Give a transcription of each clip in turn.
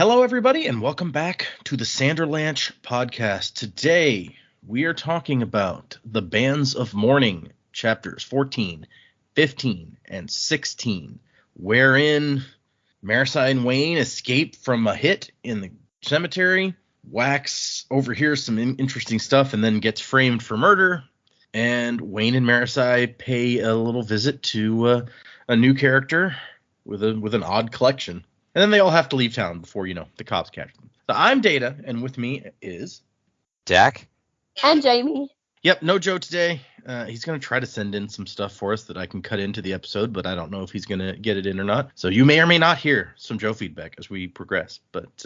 Hello, everybody, and welcome back to the Sanderlanche podcast. Today, we are talking about the Bands of Mourning, chapters 14, 15, and 16, wherein Marisi and Wayne escape from a hit in the cemetery. Wax overhears some interesting stuff and then gets framed for murder. And Wayne and Marisi pay a little visit to a new character with an odd collection. And then they all have to leave town before, the cops catch them. So I'm Data, and with me is... Dak. And Jamie. Yep, no Joe today. He's going to try to send in some stuff for us that I can cut into the episode, but I don't know if he's going to get it in or not. So you may or may not hear some Joe feedback as we progress. But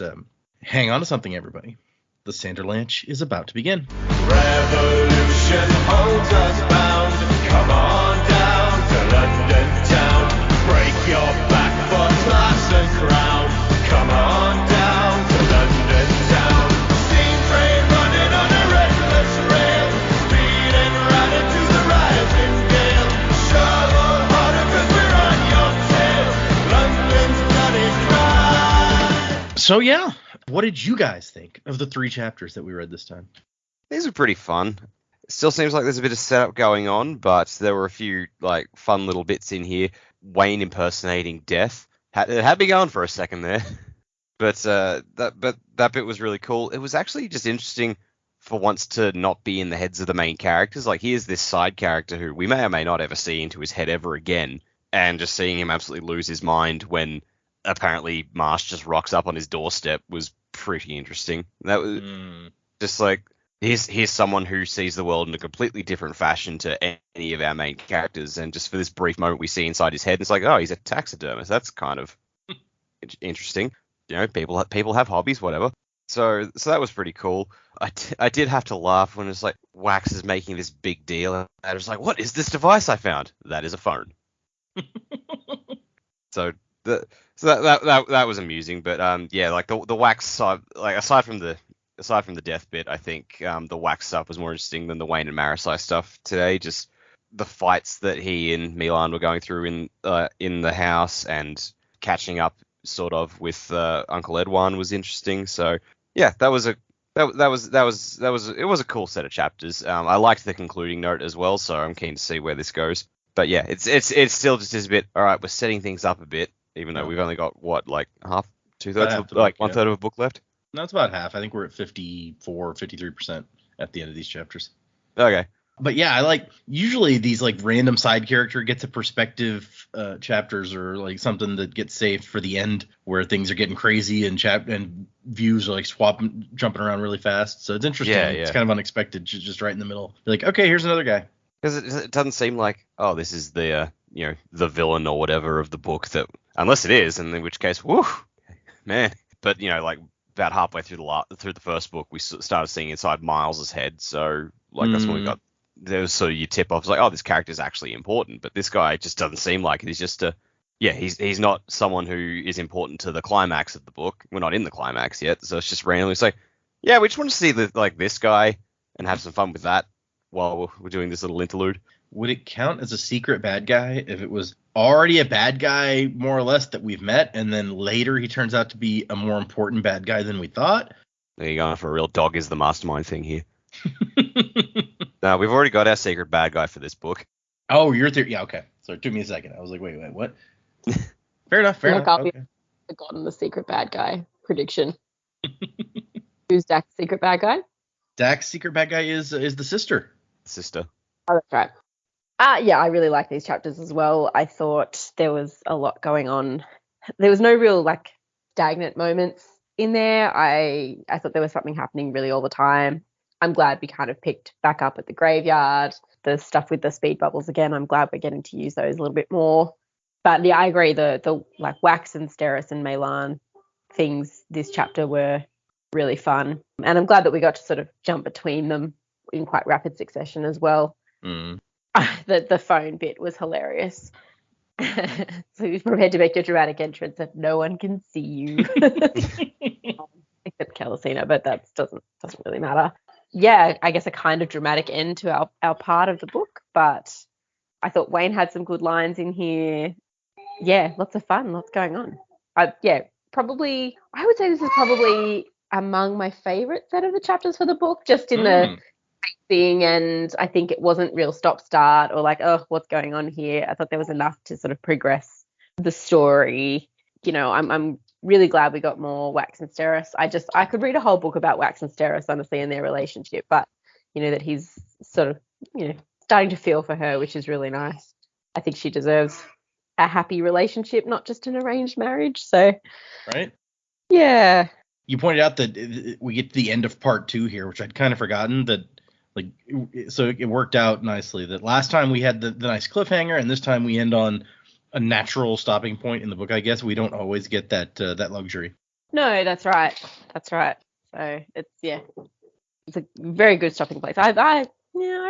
hang on to something, everybody. The Sanderlanche is about to begin. Revolution holds us bound. Come on down to London town. Break your back for class and crown. Come on down to London town. Steam train running on a restless rail. Speeding right into the rising gale. Shovel harder 'cause we're on your tail. London's bloody dry. So yeah, what did you guys think of the 3 chapters that we read this time? These were pretty fun. It still seems like there's a bit of setup going on, but there were a few fun little bits in here. Wayne impersonating Death. It had me going for a second there. But that bit was really cool. It was actually just interesting for once to not be in the heads of the main characters. Like, here's this side character who we may or may not ever see into his head ever again, and just seeing him absolutely lose his mind when apparently Marsh just rocks up on his doorstep was pretty interesting. That was just like, here's someone who sees the world in a completely different fashion to any of our main characters, and just for this brief moment we see inside his head, it's like, oh, he's a taxidermist. That's kind of interesting. People have hobbies, whatever. So that was pretty cool. I did have to laugh when it's like Wax is making this big deal, and I was like, what is this device I found? That is a phone. So that was amusing, but yeah, like the Wax side, like aside from the Death bit, I think the Wax stuff was more interesting than the Wayne and Marisi stuff today. Just the fights that he and Milan were going through in the house, and catching up sort of with Uncle Edwan was interesting. So yeah, it was a cool set of chapters. I liked the concluding note as well, so I'm keen to see where this goes. But yeah, it's still just a bit, all right, we're setting things up a bit, even though we've only got half, 2/3, one-third of a book left. No, it's about half. I think we're at 54, 53% at the end of these chapters. Okay. But yeah, I like, usually these random side character gets a perspective chapters, or something that gets saved for the end where things are getting crazy and views are jumping around really fast. So it's interesting. Yeah. It's kind of unexpected, just right in the middle. You're like, okay, here's another guy. Because it doesn't seem like, oh, this is the the villain or whatever of the book, that, unless it is, and in which case, whoo, man. But about halfway through the first book, we started seeing inside Miles's head. So that's when we got, there was sort of your tip off. It's like, oh, this character's actually important, but this guy just doesn't seem like it. He's just he's not someone who is important to the climax of the book. We're not in the climax yet, so it's just randomly. It's like, yeah, we just want to see this guy and have some fun with that while we're doing this little interlude. Would it count as a secret bad guy if it was already a bad guy, more or less, that we've met, and then later he turns out to be a more important bad guy than we thought? There you go, for a real dog is the mastermind thing here. No, we've already got our secret bad guy for this book. Oh, your theory. Yeah, okay. So it took me a second. I was like, wait, what? Fair enough. Okay. I've gotten the secret bad guy prediction. Who's Dak's secret bad guy? Dak's secret bad guy is the sister. Oh, that's right. Yeah, I really like these chapters as well. I thought there was a lot going on. There was no real stagnant moments in there. I thought there was something happening really all the time. I'm glad we kind of picked back up at the graveyard. The stuff with the speed bubbles again, I'm glad we're getting to use those a little bit more. But yeah, I agree. The Wax and Steris and Milan things this chapter were really fun. And I'm glad that we got to sort of jump between them in quite rapid succession as well. The phone bit was hilarious. So you're prepared to make your dramatic entrance that no one can see you. Except Calacina, but that doesn't really matter. Yeah, I guess a kind of dramatic end to our part of the book, but I thought Wayne had some good lines in here. Yeah, lots of fun, lots going on. I would say this is probably among my favorite set of the chapters for the book, just in the thing, and I think it wasn't real stop-start or like, oh, what's going on here. I thought there was enough to sort of progress the story. You know, I'm really glad we got more Wax and Steris. I could read a whole book about Wax and Steris, honestly, and their relationship, but you know that he's sort of, you know, starting to feel for her, which is really nice. I think she deserves a happy relationship, not just an arranged marriage. So, right? Yeah. You pointed out that we get to the end of part 2 here, which I'd kind of forgotten that, like, so it worked out nicely that last time we had the nice cliffhanger, and this time we end on a natural stopping point in the book. I guess we don't always get that luxury. No, that's right. That's right. So it's a very good stopping place. I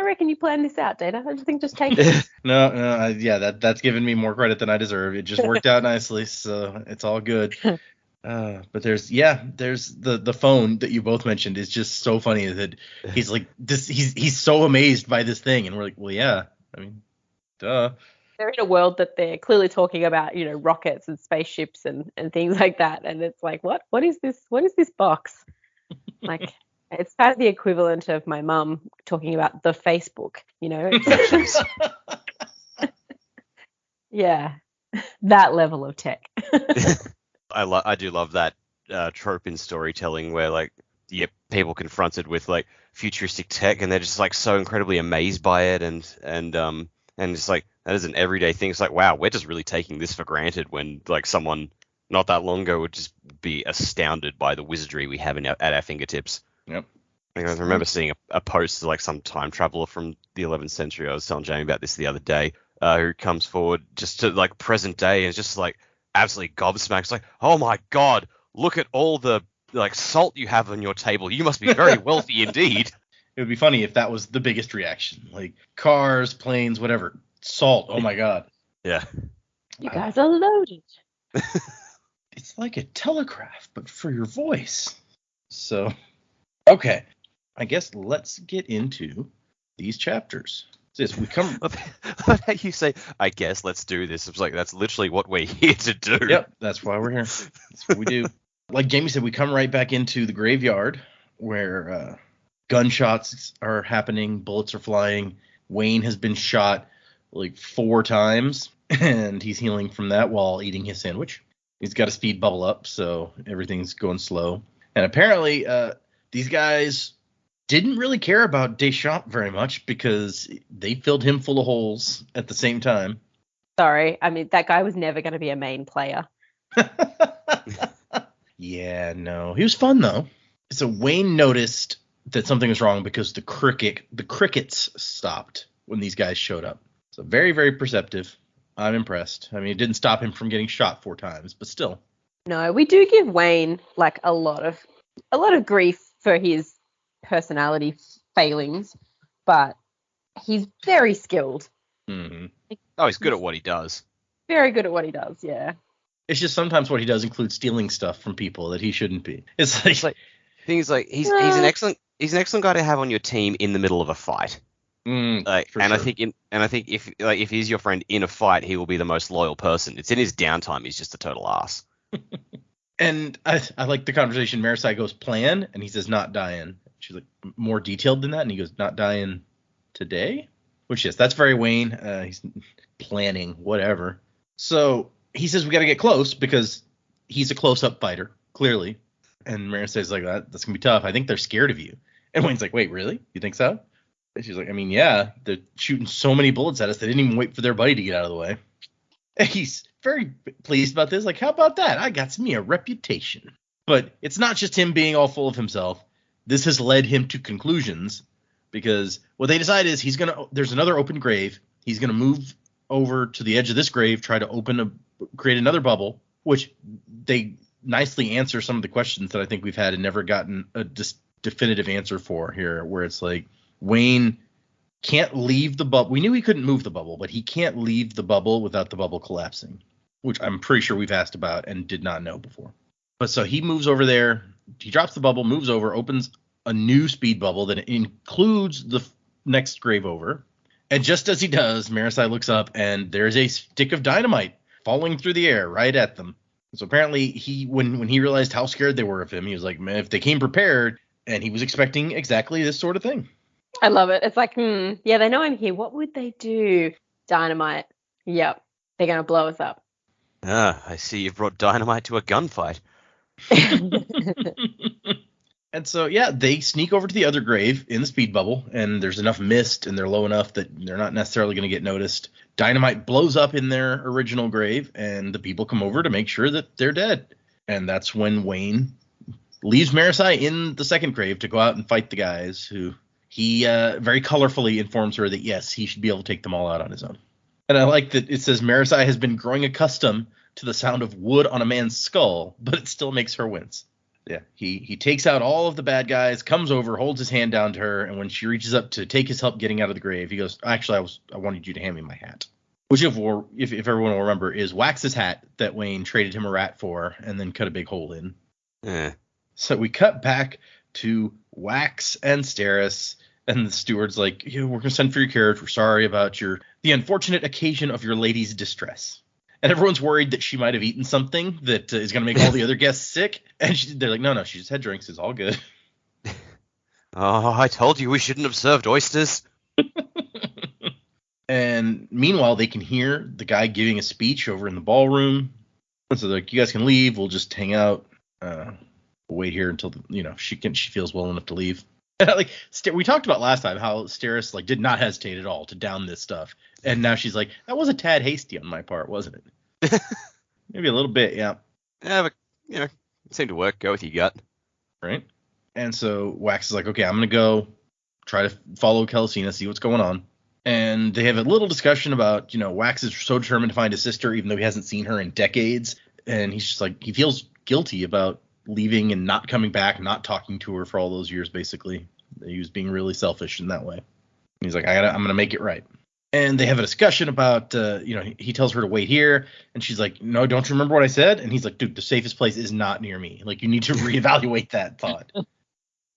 reckon you planned this out, Data. I just think just take it. No, that's given me more credit than I deserve. It just worked out nicely, so it's all good. But there's the phone that you both mentioned is just so funny that he's like this. He's so amazed by this thing, and we're like, well, yeah. I mean, duh. They're in a world that they're clearly talking about, you know, rockets and spaceships and things like that, and it's like, what is this? What is this box? Like, it's kind of the equivalent of my mum talking about the Facebook, you know. Yeah, that level of tech. I do love that trope in storytelling where, like, people confronted with like futuristic tech and they're just like so incredibly amazed by it and just like that is an everyday thing. It's like, wow, we're just really taking this for granted when like someone not that long ago would just be astounded by the wizardry we have at our fingertips. Yep. I remember seeing a post like some time traveler from the 11th century. I was telling Jamie about this the other day, who comes forward just to like present day and just like absolutely gobsmacked. It's like, oh my god, look at all the like salt you have on your table. You must be very wealthy indeed. It would be funny if that was the biggest reaction, like cars, planes, whatever. Salt. Oh my god. Yeah. You guys are loaded. It's like a telegraph, but for your voice. So, okay. I guess let's get into these chapters. Since we come. How you say, I guess let's do this. It's like, that's literally what we're here to do. Yep, that's why we're here. That's what we do. Like Jamie said, we come right back into the graveyard where gunshots are happening, bullets are flying. Wayne has been shot like 4 times, and he's healing from that while eating his sandwich. He's got a speed bubble up, so everything's going slow. And apparently, these guys didn't really care about Deschamps very much because they filled him full of holes at the same time. Sorry, I mean, that guy was never going to be a main player. Yeah, no. He was fun, though. So Wayne noticed that something was wrong because the crickets stopped when these guys showed up. So very, very perceptive. I'm impressed. I mean, it didn't stop him from getting shot 4 times, but still. No, we do give Wayne like a lot of grief for his personality failings, but he's very skilled. Mm-hmm. Oh, he's good at what he does. Very good at what he does, yeah. It's just sometimes what he does includes stealing stuff from people that he shouldn't be. It's like things like he's an excellent guy to have on your team in the middle of a fight. I think if he's your friend in a fight, he will be the most loyal person. It's in his downtime he's just a total ass. And I like the conversation. Marasai goes, plan, and he says, not dying. She's like, more detailed than that, and he goes, not dying today? Which, yes, that's very Wayne. He's planning, whatever. So he says we got to get close because he's a close-up fighter, clearly. And Marasai's like, that's going to be tough. I think they're scared of you. And Wayne's like, wait, really? You think so? And she's like, I mean, yeah, they're shooting so many bullets at us, they didn't even wait for their buddy to get out of the way. And he's very pleased about this. Like, how about that? I got me a reputation. But it's not just him being all full of himself. This has led him to conclusions because what they decide is there's another open grave. He's going to move over to the edge of this grave, try to create another bubble, which they nicely answer some of the questions that I think we've had and never gotten a definitive answer for here, where it's like Wayne can't leave the bubble. We knew he couldn't move the bubble, but he can't leave the bubble without the bubble collapsing, which I'm pretty sure we've asked about and did not know before. But so he moves over there. He drops the bubble, moves over, opens a new speed bubble that includes the next grave over. And just as he does, Marasai looks up and there's a stick of dynamite falling through the air right at them. So apparently when he realized how scared they were of him, he was like, man, if they came prepared, and he was expecting exactly this sort of thing. I love it. It's like, yeah, they know I'm here. What would they do? Dynamite. Yep. They're going to blow us up. Ah, I see you've brought dynamite to a gunfight. And so, yeah, they sneak over to the other grave in the speed bubble, and there's enough mist, and they're low enough that they're not necessarily going to get noticed. Dynamite blows up in their original grave, and the people come over to make sure that they're dead. And that's when Wayne leaves Marisai in the second grave to go out and fight the guys, who he very colorfully informs her that, yes, he should be able to take them all out on his own. And I like that it says Marisai has been growing accustomed to the sound of wood on a man's skull, but it still makes her wince. Yeah, he takes out all of the bad guys, comes over, holds his hand down to her, and when she reaches up to take his help getting out of the grave, he goes, actually, I wanted you to hand me my hat. Which, if everyone will remember, is Wax's hat that Wayne traded him a rat for and then cut a big hole in. Eh. So we cut back to Wax and Steris, and the steward's like, we're going to send for your carriage. We're sorry about the unfortunate occasion of your lady's distress. And everyone's worried that she might have eaten something that is going to make all the other guests sick. And they're like, no, she just had drinks. It's all good. Oh, I told you we shouldn't have served oysters. And meanwhile, they can hear the guy giving a speech over in the ballroom. And so they're like, you guys can leave. We'll just hang out. We'll wait here until, she feels well enough to leave. Like we talked about last time how Steris did not hesitate at all to down this stuff. And now she's like, that was a tad hasty on my part, wasn't it? Maybe a little bit, yeah. Yeah, but, it seemed to work. Go with your gut. Right. And so Wax is like, okay, I'm going to go try to follow Kelesina, see what's going on. And they have a little discussion about, Wax is so determined to find his sister, even though he hasn't seen her in decades. And he's just like, he feels guilty about leaving and not coming back, not talking to her for all those years, basically. He was being really selfish in that way. And he's like, I'm going to make it right. And they have a discussion about, he tells her to wait here. And she's like, no, don't you remember what I said? And he's like, dude, the safest place is not near me. Like, you need to reevaluate that thought.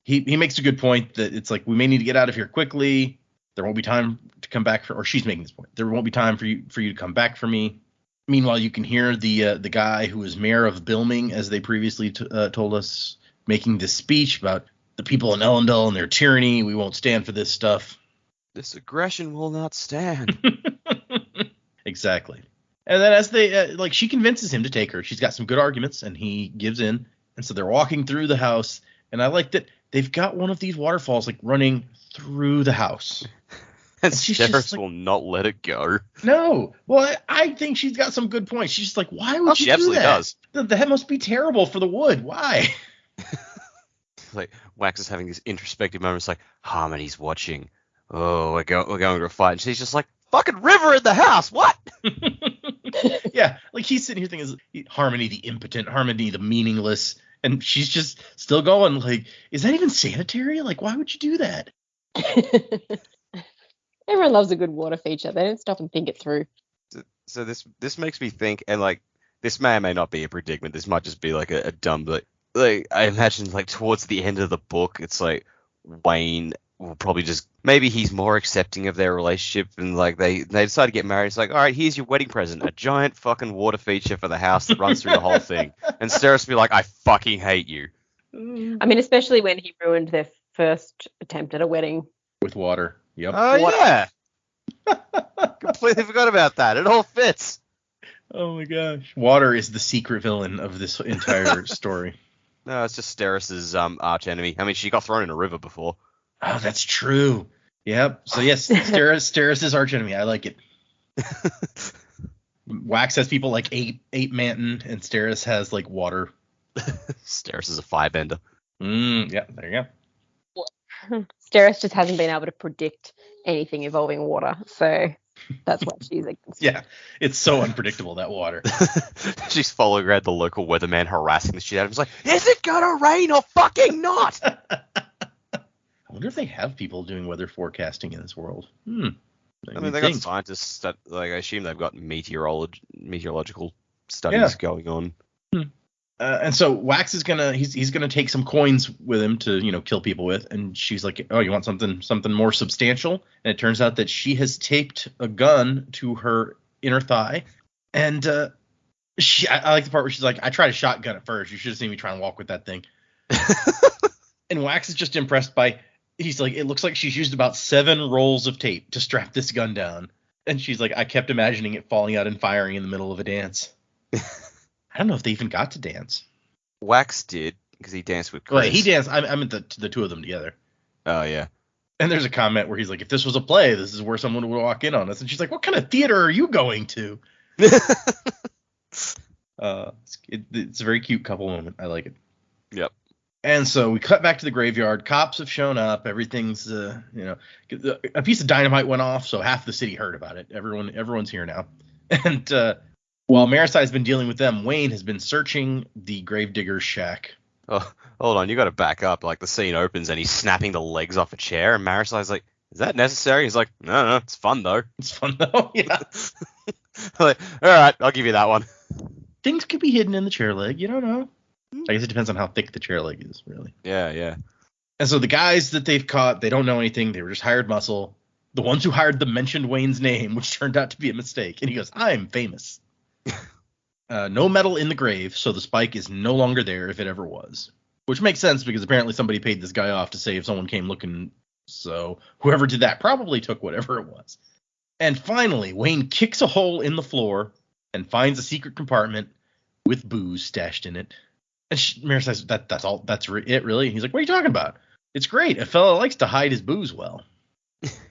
He makes a good point that it's like, we may need to get out of here quickly. There won't be time to come back or she's making this point. There won't be time for you to come back for me. Meanwhile, you can hear the guy who was mayor of Bilming, as they previously told us, making this speech about the people in Elendil and their tyranny. We won't stand for this stuff. This aggression will not stand. Exactly. And then as they she convinces him to take her. She's got some good arguments, and he gives in. And so they're walking through the house, and I like that they've got one of these waterfalls running through the house. And Steris will not let it go. No. Well, I think she's got some good points. She's just like, why would you do that? She absolutely does. That must be terrible for the wood. Why? Wax is having this introspective moment. It's like, Harmony's watching. Oh, we're going to a fight. And she's just like, fucking river in the house. What? Yeah. He's sitting here thinking, Harmony the impotent, Harmony the meaningless. And she's just still going, is that even sanitary? Why would you do that? Everyone loves a good water feature. They don't stop and think it through. So this makes me think, and this may or may not be a predicament. This might just be a dumb, I imagine towards the end of the book, it's Wayne will probably just, maybe he's more accepting of their relationship, and they decide to get married. It's all right, here's your wedding present, a giant fucking water feature for the house that runs through the whole thing. And Steris will be like, I fucking hate you. I mean, especially when he ruined their first attempt at a wedding. With water. Yep. Oh, yeah. Completely forgot about that. It all fits. Oh, my gosh. Water is the secret villain of this entire story. No, it's just Steris's arch enemy. I mean, she got thrown in a river before. Oh, that's true. Yep. So, yes, Steris is arch enemy. I like it. Wax has people Ape Manton, and Steris has, water. Steris is a firebender. Yeah, there you go. Steris just hasn't been able to predict anything involving water, so that's why she's against. Yeah, it's so unpredictable, that water. She's following around the local weatherman, harassing the shit out of him. He's like, is it gonna rain or fucking not? I wonder if they have people doing weather forecasting in this world. I mean, they got scientists that, I assume they've got meteorological studies going on. And so Wax is he's gonna take some coins with him to kill people with, and she's like, oh, you want something more substantial? And it turns out that she has taped a gun to her inner thigh, and I like the part where she's like, I tried a shotgun at first. You should have seen me try and walk with that thing. And Wax is just impressed by, he's like, it looks like she's used about 7 rolls of tape to strap this gun down. And she's like, I kept imagining it falling out and firing in the middle of a dance. I don't know if they even got to dance. Wax did, because he danced with Chris. Well, he danced. I meant the two of them together. Oh, yeah. And there's a comment where he's like, if this was a play, this is where someone would walk in on us. And she's like, what kind of theater are you going to? It's a very cute couple moment. I like it. Yep. And so we cut back to the graveyard. Cops have shown up. Everything's, a piece of dynamite went off, so half the city heard about it. Everyone's here now. And while Marisai's been dealing with them, Wayne has been searching the gravedigger's shack. Oh, hold on, you got to back up. Like the scene opens and he's snapping the legs off a chair, and Marisai's like, "Is that necessary?" He's like, "No, it's fun though." It's fun though, yeah. Like, all right, I'll give you that one. Things could be hidden in the chair leg. You don't know. I guess it depends on how thick the chair leg is, really. Yeah. And so the guys that they've caught, they don't know anything. They were just hired muscle. The ones who hired them mentioned Wayne's name, which turned out to be a mistake. And he goes, I'm famous. No metal in the grave, so the spike is no longer there if it ever was. Which makes sense because apparently somebody paid this guy off to say if someone came looking. So whoever did that probably took whatever it was. And finally, Wayne kicks a hole in the floor and finds a secret compartment with booze stashed in it. And Mary says, that's all. That's it, really? And he's like, what are you talking about? It's great. A fella likes to hide his booze well.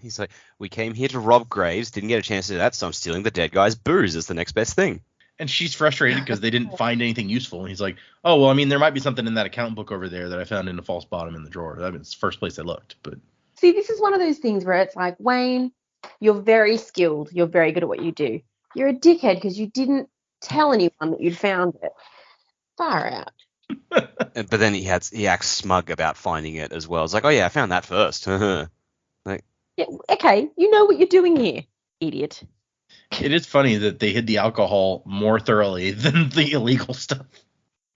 He's like, we came here to rob graves, didn't get a chance to do that, so I'm stealing the dead guy's booze as the next best thing. And she's frustrated because they didn't find anything useful. And he's like, oh, well, I mean, there might be something in that account book over there that I found in a false bottom in the drawer. I mean, it's the first place I looked. But See, this is one of those things where it's like, Wayne, you're very skilled. You're very good at what you do. You're a dickhead because you didn't tell anyone that you'd found it. Far out. But then he acts smug about finding it as well. It's like, oh yeah, I found that first. Like, Yeah, okay, you know what you're doing here, idiot. it is funny that they hid the alcohol more thoroughly than the illegal stuff.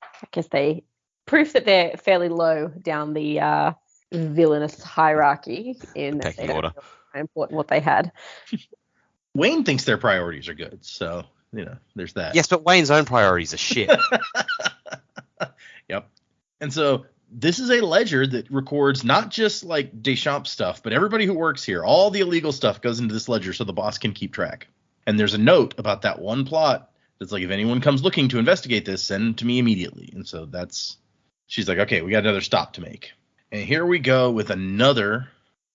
I guess they proof that they're fairly low down the villainous hierarchy in that pecking they don't order. know how important what they had. Wayne thinks their priorities are good. So, there's that. Yes, but Wayne's own priorities are shit. Yep. And so this is a ledger that records not just like Deschamps stuff, but everybody who works here. All the illegal stuff goes into this ledger so the boss can keep track. And there's a note about that one plot that's like, if anyone comes looking to investigate this, send to me immediately. And so she's like, okay, we got another stop to make. And here we go with another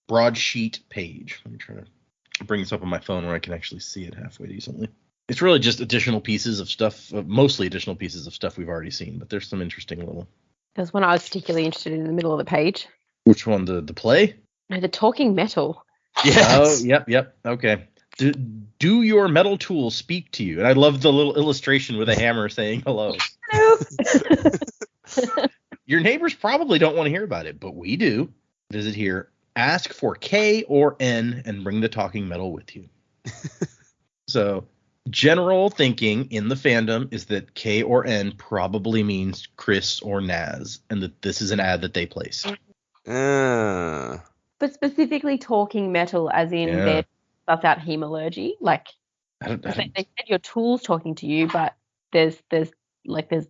broadsheet page. Let me try to bring this up on my phone where I can actually see it halfway decently. It's really just additional pieces of stuff, mostly additional pieces of stuff we've already seen, but there's some interesting little. There's one I was particularly interested in the middle of the page. Which one? The play? No, the talking metal. Yes. Oh, yep. Okay. Do your metal tools speak to you? And I love the little illustration with a hammer saying hello. Hello. Your neighbors probably don't want to hear about it, but we do. Visit here. Ask for K or N and bring the talking metal with you. So general thinking in the fandom is that K or N probably means Chris or Naz, and that this is an ad that they place. Uh, But specifically talking metal as in they're stuff out hemalurgy. Like they said your tools talking to you, but there's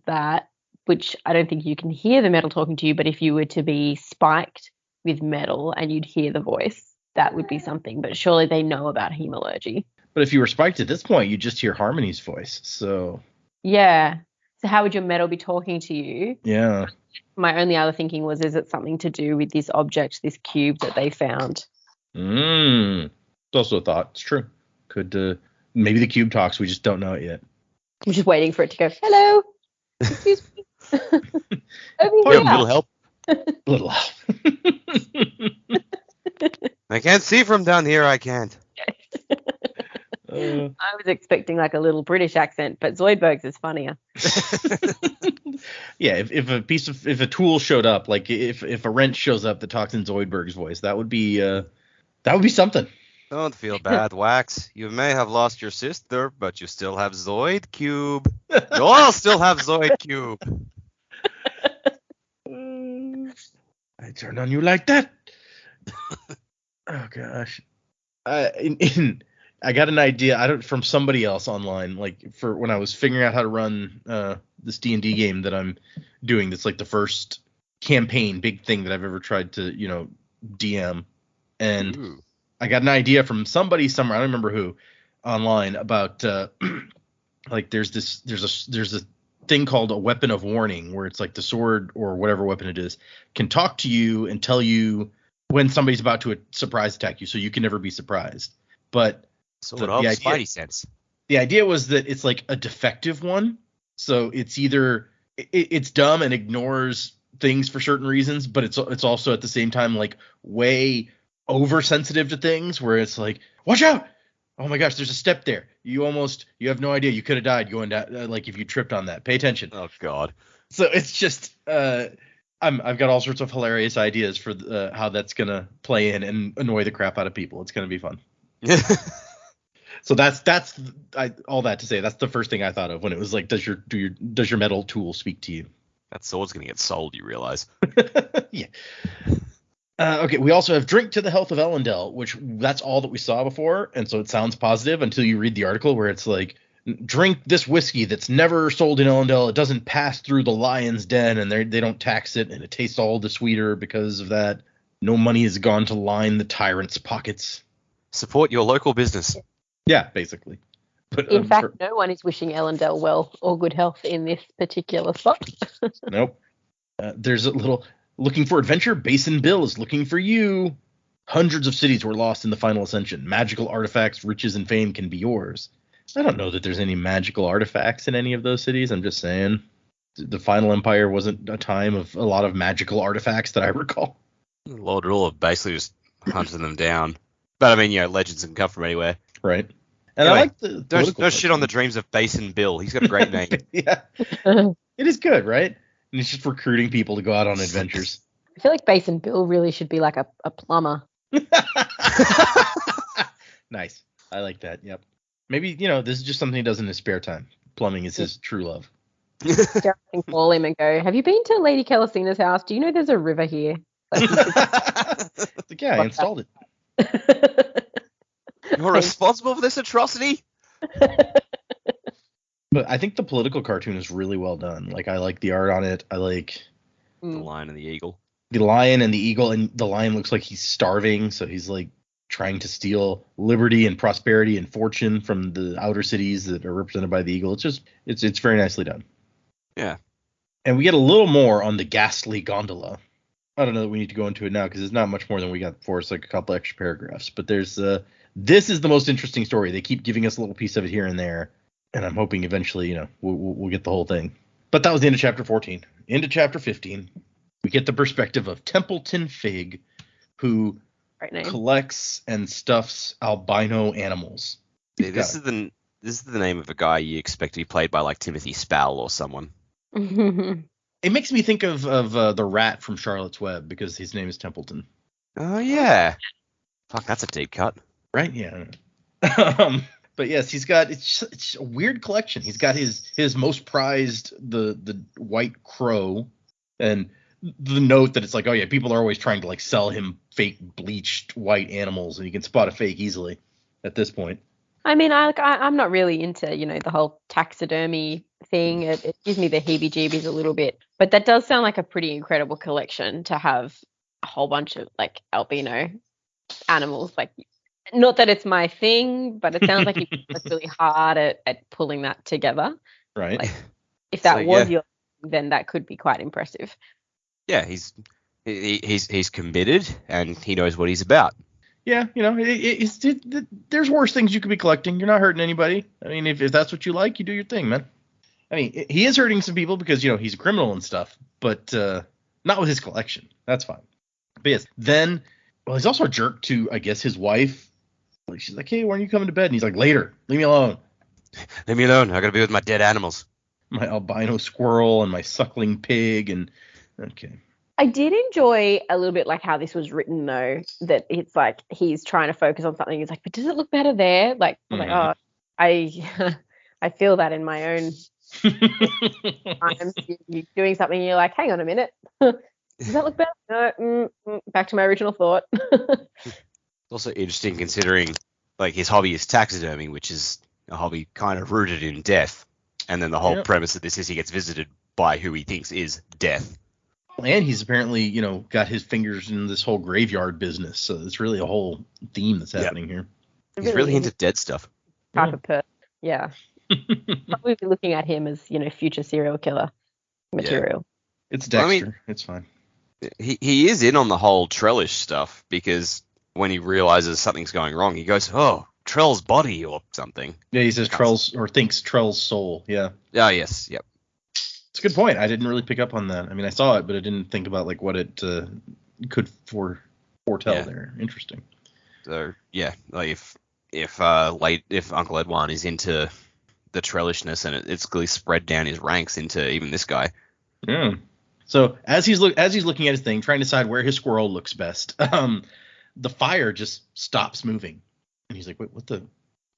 that, which I don't think you can hear the metal talking to you, but if you were to be spiked with metal and you'd hear the voice, that would be something. But surely they know about hemalurgy. But if you were spiked at this point, you just hear Harmony's voice. So Yeah. So how would your metal be talking to you? yeah. My only other thinking was, is it something to do with this object, this cube that they found? It's also a thought. It's true. Could maybe the cube talks. We just don't know it yet. I'm just waiting for it to go, hello. Excuse me. Over a here. little help. Little help. I can't see from down here. I can't. I was expecting like a little British accent, but Zoidberg's is funnier. Yeah, if a tool showed up, like if a wrench shows up that talks in Zoidberg's voice, that would be something. Don't feel bad, Wax. You may have lost your sister, but you still have Zoid Cube. You all still have Zoid Cube. I turn on you like that. Oh gosh. I got an idea from somebody else online, like for when I was figuring out how to run this D&D game that I'm doing. That's like the first campaign big thing that I've ever tried to, DM. And Ooh. I got an idea from somebody somewhere, I don't remember who, online about like there's a thing called a weapon of warning, where it's like the sword or whatever weapon it is can talk to you and tell you when somebody's about to surprise attack you, so you can never be surprised. But Sort of. Spidey sense. the idea was that it's like a defective one, so it's either it's dumb and ignores things for certain reasons, but it's also at the same time like way oversensitive to things, where it's like, watch out, oh my gosh, there's a step there, you have no idea, you could have died going down, like if you tripped on that, pay attention. Oh god. So it's just I've got all sorts of hilarious ideas for how that's gonna play in and annoy the crap out of people. It's gonna be fun. So that's all that to say, that's the first thing I thought of when it was like, does your metal tool speak to you? That sword's gonna get sold, you realize. Yeah. Okay, we also have drink to the health of Elendel, which that's all that we saw before, and so it sounds positive until you read the article where it's like, drink this whiskey that's never sold in Elendel. It doesn't pass through the lion's den, and they don't tax it, and it tastes all the sweeter because of that. No money has gone to line the tyrant's pockets. Support your local business. Yeah, basically. But In fact, no one is wishing Elendel well or good health in this particular spot. Nope. There's a little looking for adventure. Basin Bill is looking for you. Hundreds of cities were lost in the final ascension. Magical artifacts, riches, and fame can be yours. I don't know that there's any magical artifacts in any of those cities. I'm just saying. The Final Empire wasn't a time of a lot of magical artifacts that I recall. Lord Rule basically just hunting them down. But I mean, legends can come from anywhere. Right. And Anyway, I like the Don't shit on the dreams of Basin Bill. He's got a great name. Yeah. It is good, right? And he's just recruiting people to go out on adventures. I feel like Basin Bill really should be like a plumber. Nice. I like that. Yep. Maybe, this is just something he does in his spare time. Plumbing is his true love. Jared can call him and go, have you been to Lady Kelisina's house? Do you know there's a river here? Like, Yeah, I installed it. You're responsible for this atrocity? But I think the political cartoon is really well done. Like, I like the art on it. I like The Lion and the Eagle. the lion and the eagle, and the lion looks like he's starving, so he's like trying to steal liberty and prosperity and fortune from the outer cities that are represented by the eagle. It's very nicely done. Yeah. And we get a little more on the ghastly gondola. I don't know that we need to go into it now because it's not much more than we got before. It's like a couple extra paragraphs. But there's this is the most interesting story. They keep giving us a little piece of it here and there, and I'm hoping eventually, we'll get the whole thing. But that was the end of chapter 14. Into chapter 15, we get the perspective of Templeton Fig, who collects and stuffs albino animals. See, this is the name of a guy you expect to be played by like Timothy Spall or someone. It makes me think of the rat from Charlotte's Web because his name is Templeton. Oh yeah. Fuck, that's a deep cut. Right? Yeah. But yes, he's got it's a weird collection. He's got his most prized, the white crow, and the note that it's like, oh yeah, people are always trying to like sell him fake bleached white animals, and you can spot a fake easily at this point. I mean, I'm not really into, the whole taxidermy thing. It gives me the heebie-jeebies a little bit. But that does sound like a pretty incredible collection to have a whole bunch of, like, albino animals. Like, not that it's my thing, but it sounds like you work really hard at pulling that together. Right. Like, if that was your thing, then that could be quite impressive. Yeah, he's committed and he knows what he's about. Yeah, there's worse things you could be collecting. You're not hurting anybody. I mean, if that's what you like, you do your thing, man. I mean, he is hurting some people because, he's a criminal and stuff, but not with his collection. That's fine. But yes, then, he's also a jerk to, I guess, his wife. Like, she's like, hey, when are you coming to bed? And he's like, later. Leave me alone. Leave me alone. I got to be with my dead animals. My albino squirrel and my suckling pig and okay. I did enjoy a little bit like how this was written though, that it's like he's trying to focus on something. He's like, but does it look better there? Like, I'm like, oh, I feel that in my own times. You're doing something, you're like, hang on a minute, does that look better? No, back to my original thought. It's also interesting considering like his hobby is taxidermy, which is a hobby kind of rooted in death. And then the whole premise of this is he gets visited by who he thinks is death. And he's apparently, got his fingers in this whole graveyard business. So it's really a whole theme that's happening here. He's really into dead stuff. Type of person. Yeah. Probably be looking at him as, future serial killer material. Yeah. It's Dexter. It's fine. He is in on the whole Trellish stuff, because when he realizes something's going wrong, he goes, "Oh, Trell's body," or something. Yeah, he says Trell's, or thinks Trell's soul. Yeah. Oh, yes. Yep. It's a good point. I didn't really pick up on that. I mean, I saw it, but I didn't think about like what it could foretell there. Interesting. So yeah, like if Uncle Edwan is into the Trellishness, and it's clearly spread down his ranks into even this guy. Yeah. So as he's looking at his thing, trying to decide where his squirrel looks best, the fire just stops moving, and he's like, "Wait, what the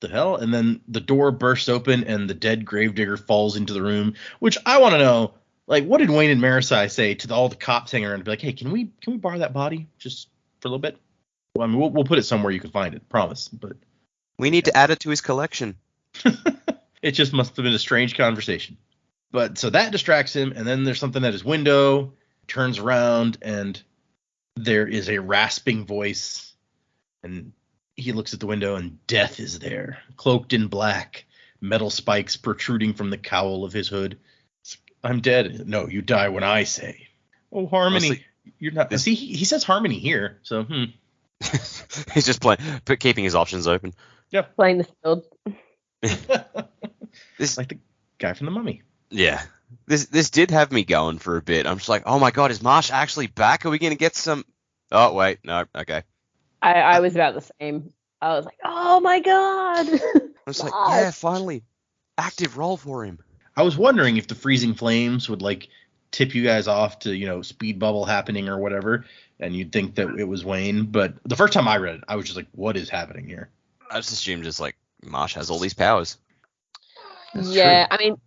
hell?" And then the door bursts open, and the dead gravedigger falls into the room. Which I want to know, like, what did Wayne and Marisai say to all the cops hanging around to be like, "Hey, can we borrow that body just for a little bit?" Well, I mean, we'll put it somewhere you can find it, promise. But we need to add it to his collection. It just must have been a strange conversation. But so that distracts him, and then there's something at his window. Turns around, and there is a rasping voice, and he looks at the window, and death is there, cloaked in black, metal spikes protruding from the cowl of his hood. "I'm dead." "No, you die when I say." "Oh, Harmony, honestly, you're not." See, he says Harmony here, so He's just keeping his options open. Yeah, playing the field. This like the guy from The Mummy. Yeah. This did have me going for a bit. I'm just like, oh my god, is Marsh actually back? Are we going to get some... Oh, wait, no, okay. I was about the same. I was like, oh my god. I was like, yeah, finally. Active role for him. I was wondering if the freezing flames would, like, tip you guys off to, speed bubble happening or whatever, and you'd think that it was Wayne. But the first time I read it, I was just like, what is happening here? I just assumed like, Marsh has all these powers. That's yeah, true. I mean...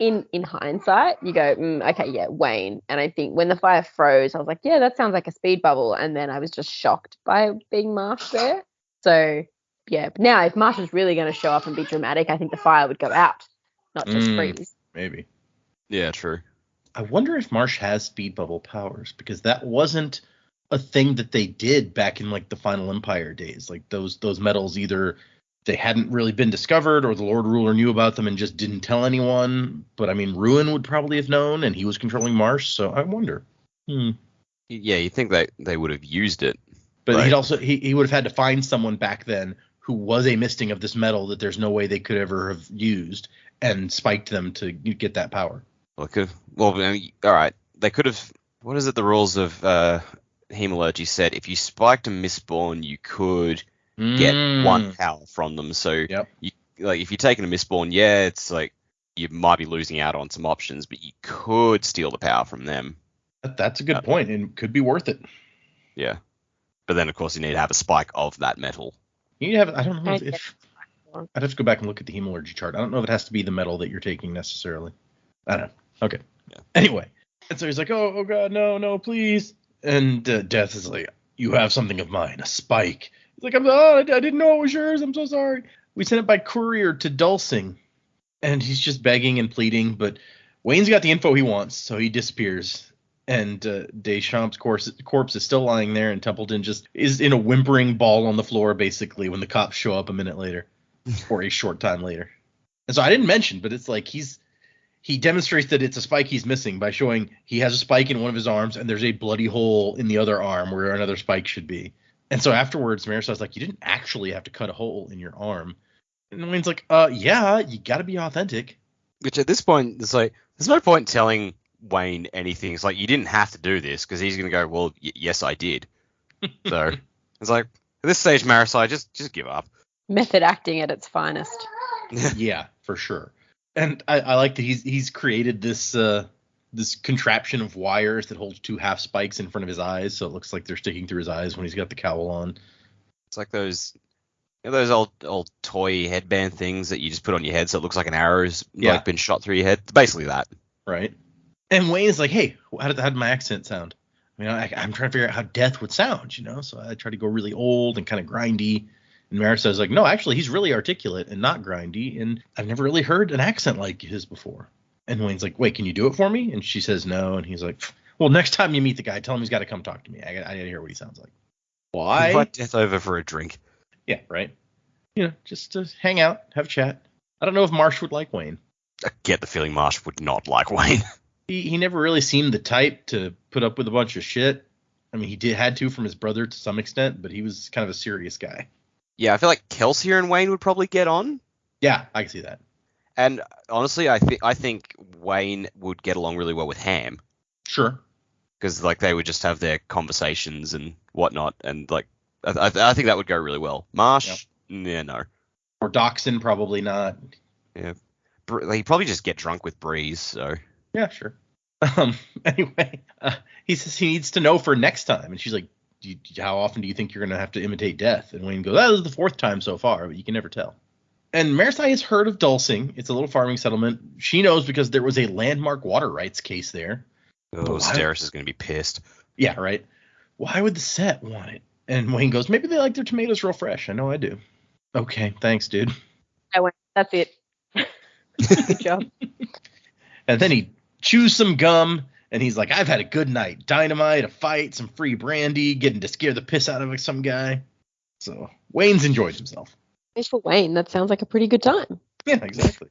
In hindsight, you go, okay, yeah, Wayne. And I think when the fire froze, I was like, yeah, that sounds like a speed bubble. And then I was just shocked by being Marsh there. So, yeah. But now, if Marsh is really going to show up and be dramatic, I think the fire would go out, not just freeze. Maybe. Yeah, true. I wonder if Marsh has speed bubble powers, because that wasn't a thing that they did back in, like, the Final Empire days. Like, those metals either... they hadn't really been discovered, or the Lord Ruler knew about them and just didn't tell anyone. But, I mean, Ruin would probably have known, and he was controlling Marsh, so I wonder. Yeah, you'd think they would have used it. But right? he'd also he would have had to find someone back then who was a misting of this metal that there's no way they could ever have used, and spiked them to get that power. Well, I mean, all right. They could have... What is it the rules of hemalurgy said? If you spiked a Mistborn, you could... get one power from them. So if you're taking a Mistborn, it's like you might be losing out on some options, but you could steal the power from them. That's a good point, and could be worth it. Yeah. But then, of course, you need to have a spike of that metal. You need to have... I don't know if I'd have to go back and look at the hemalurgy chart. I don't know if it has to be the metal that you're taking necessarily. I don't know. Okay. Yeah. Anyway. And so he's like, oh God, no, please. And Death is like, you have something of mine, a spike. He's like, I didn't know it was yours. I'm so sorry. We sent it by courier to Dulcing. And he's just begging and pleading, but Wayne's got the info he wants, so he disappears. And Deschamps's corpse is still lying there, and Templeton just is in a whimpering ball on the floor, basically, when the cops show up a minute later, or a short time later. And so I didn't mention, but it's like he demonstrates that it's a spike he's missing by showing he has a spike in one of his arms, and there's a bloody hole in the other arm where another spike should be. And so afterwards, Marisai's like, you didn't actually have to cut a hole in your arm. And Wayne's like, yeah, you got to be authentic. Which at this point, it's like, there's no point telling Wayne anything. It's like, you didn't have to do this, because he's going to go, well, yes, I did. So it's like, at this stage, Marisai, just give up. Method acting at its finest. Yeah, for sure. And I like that he's created this this contraption of wires that holds two half spikes in front of his eyes, so it looks like they're sticking through his eyes when he's got the cowl on. It's like those old toy headband things that you just put on your head so it looks like an arrow's like been shot through your head. It's basically that. Right. And Wayne is like, hey, how did my accent sound? I mean, I'm trying to figure out how Death would sound, So I try to go really old and kind of grindy. And Marisa's like, no, actually, he's really articulate and not grindy, and I've never really heard an accent like his before. And Wayne's like, wait, can you do it for me? And she says no, and he's like, well, next time you meet the guy, tell him he's got to come talk to me. I gotta hear what he sounds like. Why? Invite Death over for a drink. Yeah, right. Just to hang out, have a chat. I don't know if Marsh would like Wayne. I get the feeling Marsh would not like Wayne. He never really seemed the type to put up with a bunch of shit. I mean, had to from his brother to some extent, but he was kind of a serious guy. Yeah, I feel like Kelsey and Wayne would probably get on. Yeah, I can see that. And honestly, I think Wayne would get along really well with Ham. Sure. Because like they would just have their conversations and whatnot, and like I think that would go really well. Marsh, yeah, no. Or Dachshund, probably not. Yeah, he'd probably just get drunk with Breeze. So yeah, sure. Anyway, he says he needs to know for next time, and she's like, how often do you think you're gonna have to imitate death? And Wayne goes, that was the 4th time so far, but you can never tell. And Marisai has heard of Dulcing. It's a little farming settlement. She knows because there was a landmark water rights case there. Oh, Steris is going to be pissed. Yeah, right. Why would the set want it? And Wayne goes, maybe they like their tomatoes real fresh. I know I do. Okay, thanks, dude. I went, that's it. Good job. And then he chews some gum, and he's like, I've had a good night. Dynamite, a fight, some free brandy, getting to scare the piss out of some guy. So Wayne's enjoyed himself. Thanks for Wayne. That sounds like a pretty good time. Yeah, exactly.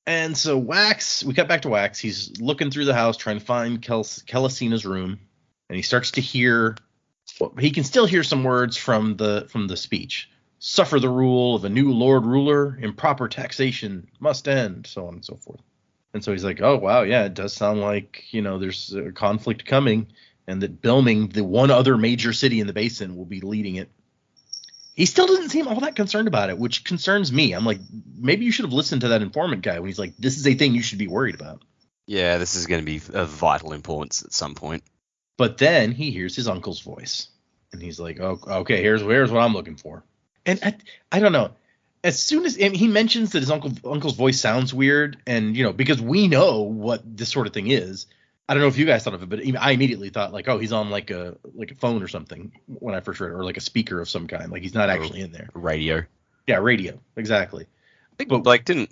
And so we cut back to Wax. He's looking through the house trying to find Kelisina's room, and he starts to hear. Well, he can still hear some words from the speech. Suffer the rule of a new Lord Ruler. Improper taxation must end. So on and so forth. And so he's like, oh wow, yeah, it does sound like there's a conflict coming, and that Bilming, the one other major city in the basin, will be leading it. He still doesn't seem all that concerned about it, which concerns me. I'm like, maybe you should have listened to that informant guy when he's like, this is a thing you should be worried about. Yeah, this is going to be of vital importance at some point. But then he hears his uncle's voice, and he's like, oh, okay, here's what I'm looking for. And I don't know. As soon as he mentions that his uncle's voice sounds weird, and, because we know what this sort of thing is, I don't know if you guys thought of it, but I immediately thought like, oh, he's on like a phone or something when I first read it, or like a speaker of some kind. Like he's not actually in there. Radio. Yeah, radio. Exactly. I think, but didn't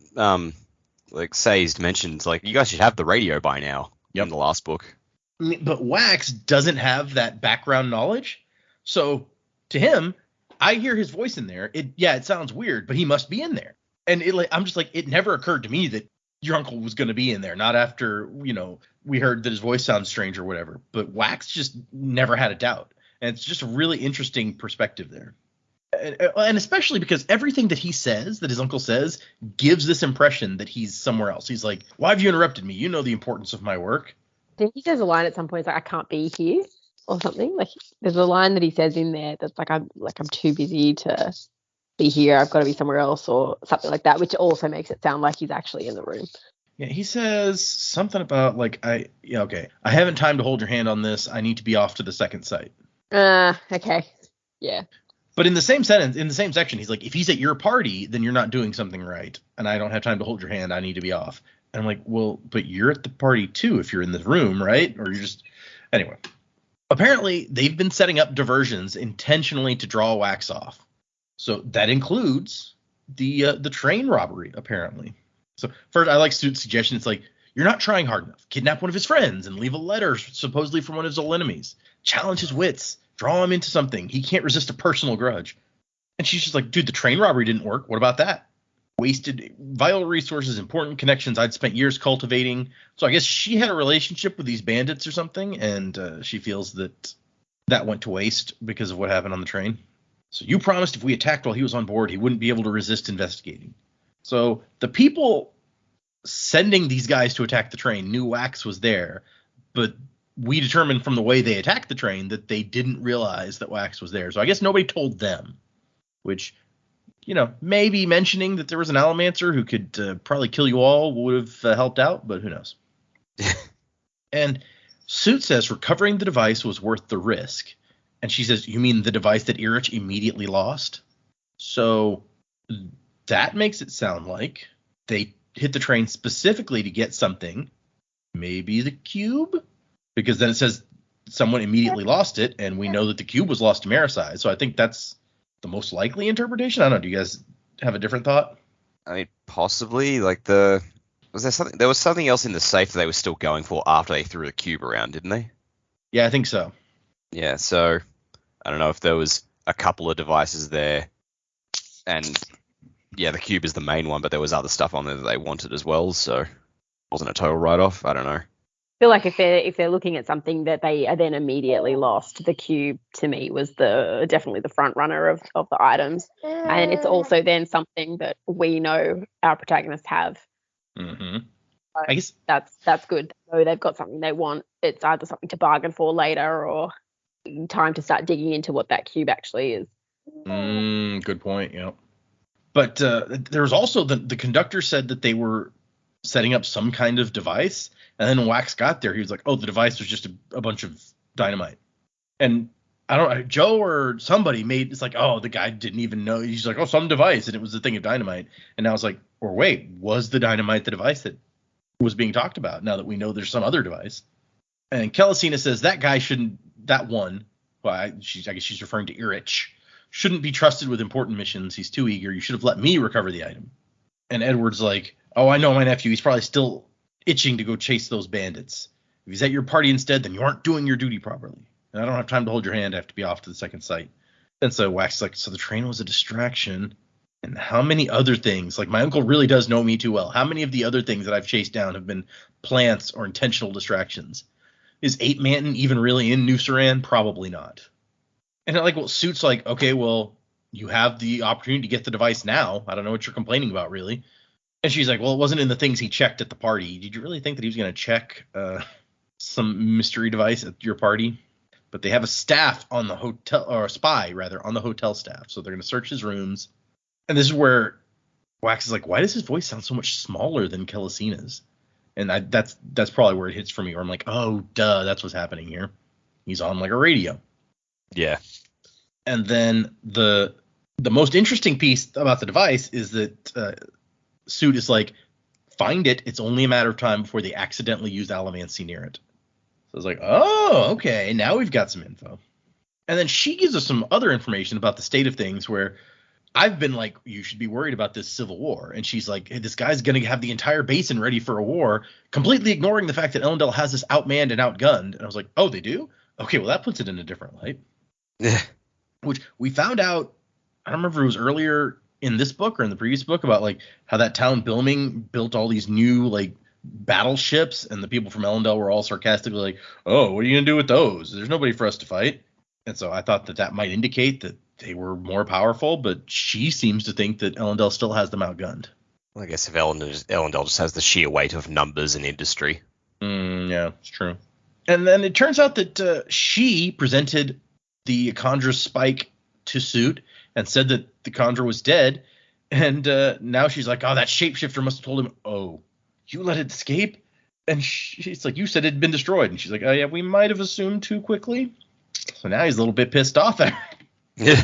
Sazed mentioned like you guys should have the radio by now. Yep. In the last book. But Wax doesn't have that background knowledge, so to him, I hear his voice in there. It sounds weird, but he must be in there. And I'm just like, it never occurred to me that your uncle was going to be in there. Not after we heard that his voice sounds strange or whatever. But Wax just never had a doubt, and it's just a really interesting perspective there. And especially because everything that he says, that his uncle says, gives this impression that he's somewhere else. He's like, why have you interrupted me? You know the importance of my work. I think he says a line at some point, it's like, I can't be here or something. Like there's a line that he says in there that's like, I'm too busy to be here. I've got to be somewhere else or something like that, which also makes it sound like he's actually in the room. Yeah, he says something about like, I haven't time to hold your hand on this. I need to be off to the second site. Okay. Yeah. But in the same sentence, in the same section, he's like, if he's at your party, then you're not doing something right. And I don't have time to hold your hand. I need to be off. And I'm like, well, but you're at the party too if you're in the room, right? Or you're just... Anyway. Apparently, they've been setting up diversions intentionally to draw Wax off. So that includes the train robbery, apparently. So first, I like Suit's suggestion. It's like, you're not trying hard enough. Kidnap one of his friends and leave a letter supposedly from one of his old enemies. Challenge his wits. Draw him into something. He can't resist a personal grudge. And she's just like, dude, the train robbery didn't work. What about that? Wasted vital resources, important connections I'd spent years cultivating. So I guess she had a relationship with these bandits or something, and she feels that went to waste because of what happened on the train. So you promised if we attacked while he was on board, he wouldn't be able to resist investigating. So the people sending these guys to attack the train knew Wax was there, but we determined from the way they attacked the train that they didn't realize that Wax was there. So I guess nobody told them, which, maybe mentioning that there was an Allomancer who could probably kill you all would have helped out, but who knows? And Suit says recovering the device was worth the risk. And she says, you mean the device that Irich immediately lost? So that makes it sound like they hit the train specifically to get something. Maybe the cube? Because then it says someone immediately lost it, and we know that the cube was lost to Marisai. So I think that's the most likely interpretation. I don't know. Do you guys have a different thought? I mean, possibly, like there was something else in the safe that they were still going for after they threw the cube around, didn't they? Yeah, I think so. Yeah, so I don't know if there was a couple of devices there, and yeah, the cube is the main one, but there was other stuff on there that they wanted as well, so it wasn't a total write-off. I don't know. I feel like if they're looking at something that they are then immediately lost, the cube to me was definitely the front runner of the items, and it's also then something that we know our protagonists have. Mm-hmm. So I guess that's good. So they've got something they want. It's either something to bargain for later or time to start digging into what that cube actually is. Good point. Yeah. But there was also the conductor said that they were setting up some kind of device, and then when Wax got there, he was like, "Oh, the device was just a bunch of dynamite." And I don't know, Joe or somebody it's like, "Oh, the guy didn't even know." He's like, "Oh, some device," and it was a thing of dynamite. And I was like, "Or wait, was the dynamite the device that was being talked about? Now that we know there's some other device." And Kelesina says that guy shouldn't. That one, well, I guess she's referring to Irich, shouldn't be trusted with important missions. He's too eager. You should have let me recover the item. And Edward's like, "Oh, I know my nephew. He's probably still itching to go chase those bandits. If he's at your party instead, then you aren't doing your duty properly. And I don't have time to hold your hand. I have to be off to the second site." And so Wax is like, "So the train was a distraction. And how many other things? Like, my uncle really does know me too well. How many of the other things that I've chased down have been plants or intentional distractions? Is Ape Manton even really in New Saran? Probably not." And Suit's like, "Okay, well, you have the opportunity to get the device now. I don't know what you're complaining about, really." And she's like, "Well, it wasn't in the things he checked at the party. Did you really think that he was going to check some mystery device at your party?" But they have a staff on the hotel, or a spy rather, on the hotel staff. So they're going to search his rooms. And this is where Wax is like, "Why does his voice sound so much smaller than Kelesina's?" And that's probably where it hits for me, where I'm like, "Oh, duh, that's what's happening here. He's on like a radio." Yeah. And then the most interesting piece about the device is that Suit is like, "Find it. It's only a matter of time before they accidentally use Alamancy near it." So I was like, "Oh, okay. Now we've got some info." And then she gives us some other information about the state of things, where I've been like, "You should be worried about this civil war." And she's like, "Hey, this guy's going to have the entire basin ready for a war," completely ignoring the fact that Ellendale has us outmanned and outgunned. And I was like, "Oh, they do? Okay, well, that puts it in a different light." Yeah. Which we found out, I don't remember if it was earlier in this book or in the previous book, about like how that town Bilming built all these new like battleships, and the people from Ellendale were all sarcastically like, "Oh, what are you going to do with those? There's nobody for us to fight." And so I thought that might indicate that they were more powerful, but she seems to think that Ellendale still has them outgunned. Well, I guess if Ellendale just has the sheer weight of numbers and industry. Yeah, it's true. And then it turns out that she presented the Conjurer's spike to Suit and said that the Conjurer was dead. And now she's like, "Oh, that shapeshifter must have told him, oh, you let it escape?" And she's like, "You said it had been destroyed." And she's like, "Oh, yeah, we might have assumed too quickly." So now he's a little bit pissed off at her. Yeah.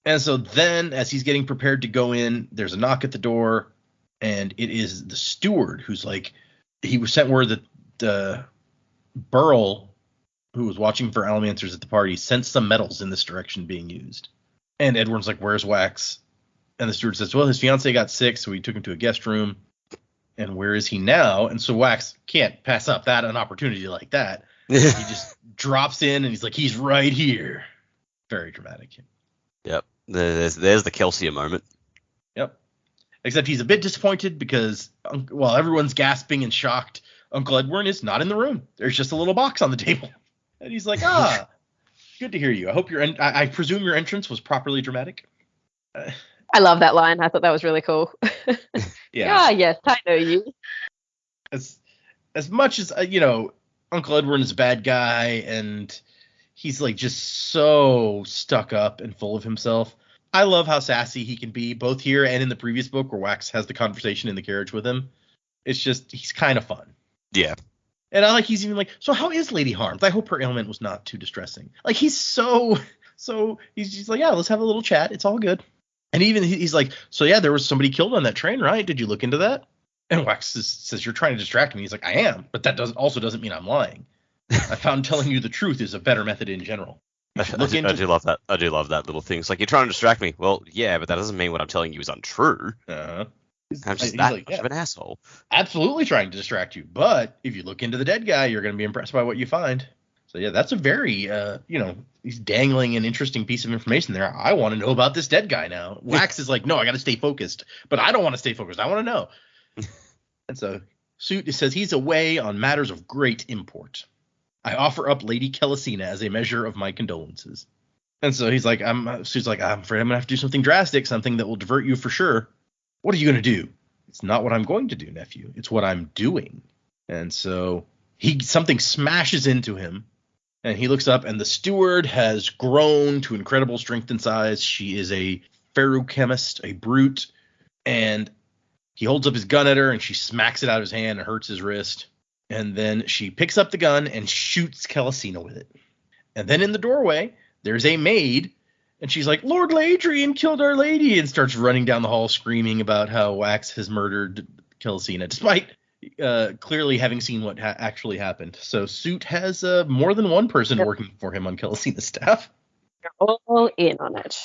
And so then, as he's getting prepared to go in, there's a knock at the door, and it is the steward who's like, he was sent word that Burl, who was watching for Alamancers at the party, sensed some metals in this direction being used. And Edward's like, "Where's Wax?" And the steward says, "Well, his fiance got sick, so he took him to a guest room. And where is he now?" And so Wax can't pass up an opportunity like that. He just drops in, and he's like, "He's right here." Very dramatic. Yep. There's the Kelsia moment. Yep. Except he's a bit disappointed because while everyone's gasping and shocked, Uncle Edward is not in the room. There's just a little box on the table. And he's like, "Good to hear you. I hope I presume your entrance was properly dramatic." I love that line. I thought that was really cool. Yeah. Yes, I know you. As much as, Uncle Edward is a bad guy, and he's like just so stuck up and full of himself, I love how sassy he can be, both here and in the previous book where Wax has the conversation in the carriage with him. It's just, he's kind of fun. Yeah. And I like, he's even like, "So how is Lady Harms? I hope her ailment was not too distressing." Like, he's so he's just like, "Yeah, let's have a little chat. It's all good." And even he's like, "So yeah, there was somebody killed on that train, right? Did you look into that?" And Wax says, "You're trying to distract me." He's like, "I am, but that doesn't mean I'm lying. I found telling you the truth is a better method in general." You should look into. I do love that. I do love that little thing. It's like, you're trying to distract me. Well, yeah, but that doesn't mean what I'm telling you is untrue. I'm just He's that like, much of an asshole. Absolutely trying to distract you. But if you look into the dead guy, you're going to be impressed by what you find. So yeah, that's a very, he's dangling an interesting piece of information there. I want to know about this dead guy now. Wax is like, no, I got to stay focused. But I don't want to stay focused. I want to know. And so Suit says he's away on matters of great import. I offer up Lady Kelesina as a measure of my condolences. And so he's like, Suit's like, I'm afraid I'm going to have to do something drastic, something that will divert you for sure. What are you going to do? It's not what I'm going to do, nephew. It's what I'm doing. And so something smashes into him, and he looks up, and the steward has grown to incredible strength and size. She is a ferrochemist, a brute, and he holds up his gun at her, and she smacks it out of his hand and hurts his wrist. And then she picks up the gun and shoots Kelesina with it. And then in the doorway, there's a maid, and she's like, Lord Ladrian killed our lady, and starts running down the hall screaming about how Wax has murdered Kelesina, despite clearly having seen what actually happened. So Suit has more than one person working for him on Kelesina's staff. You're all in on it.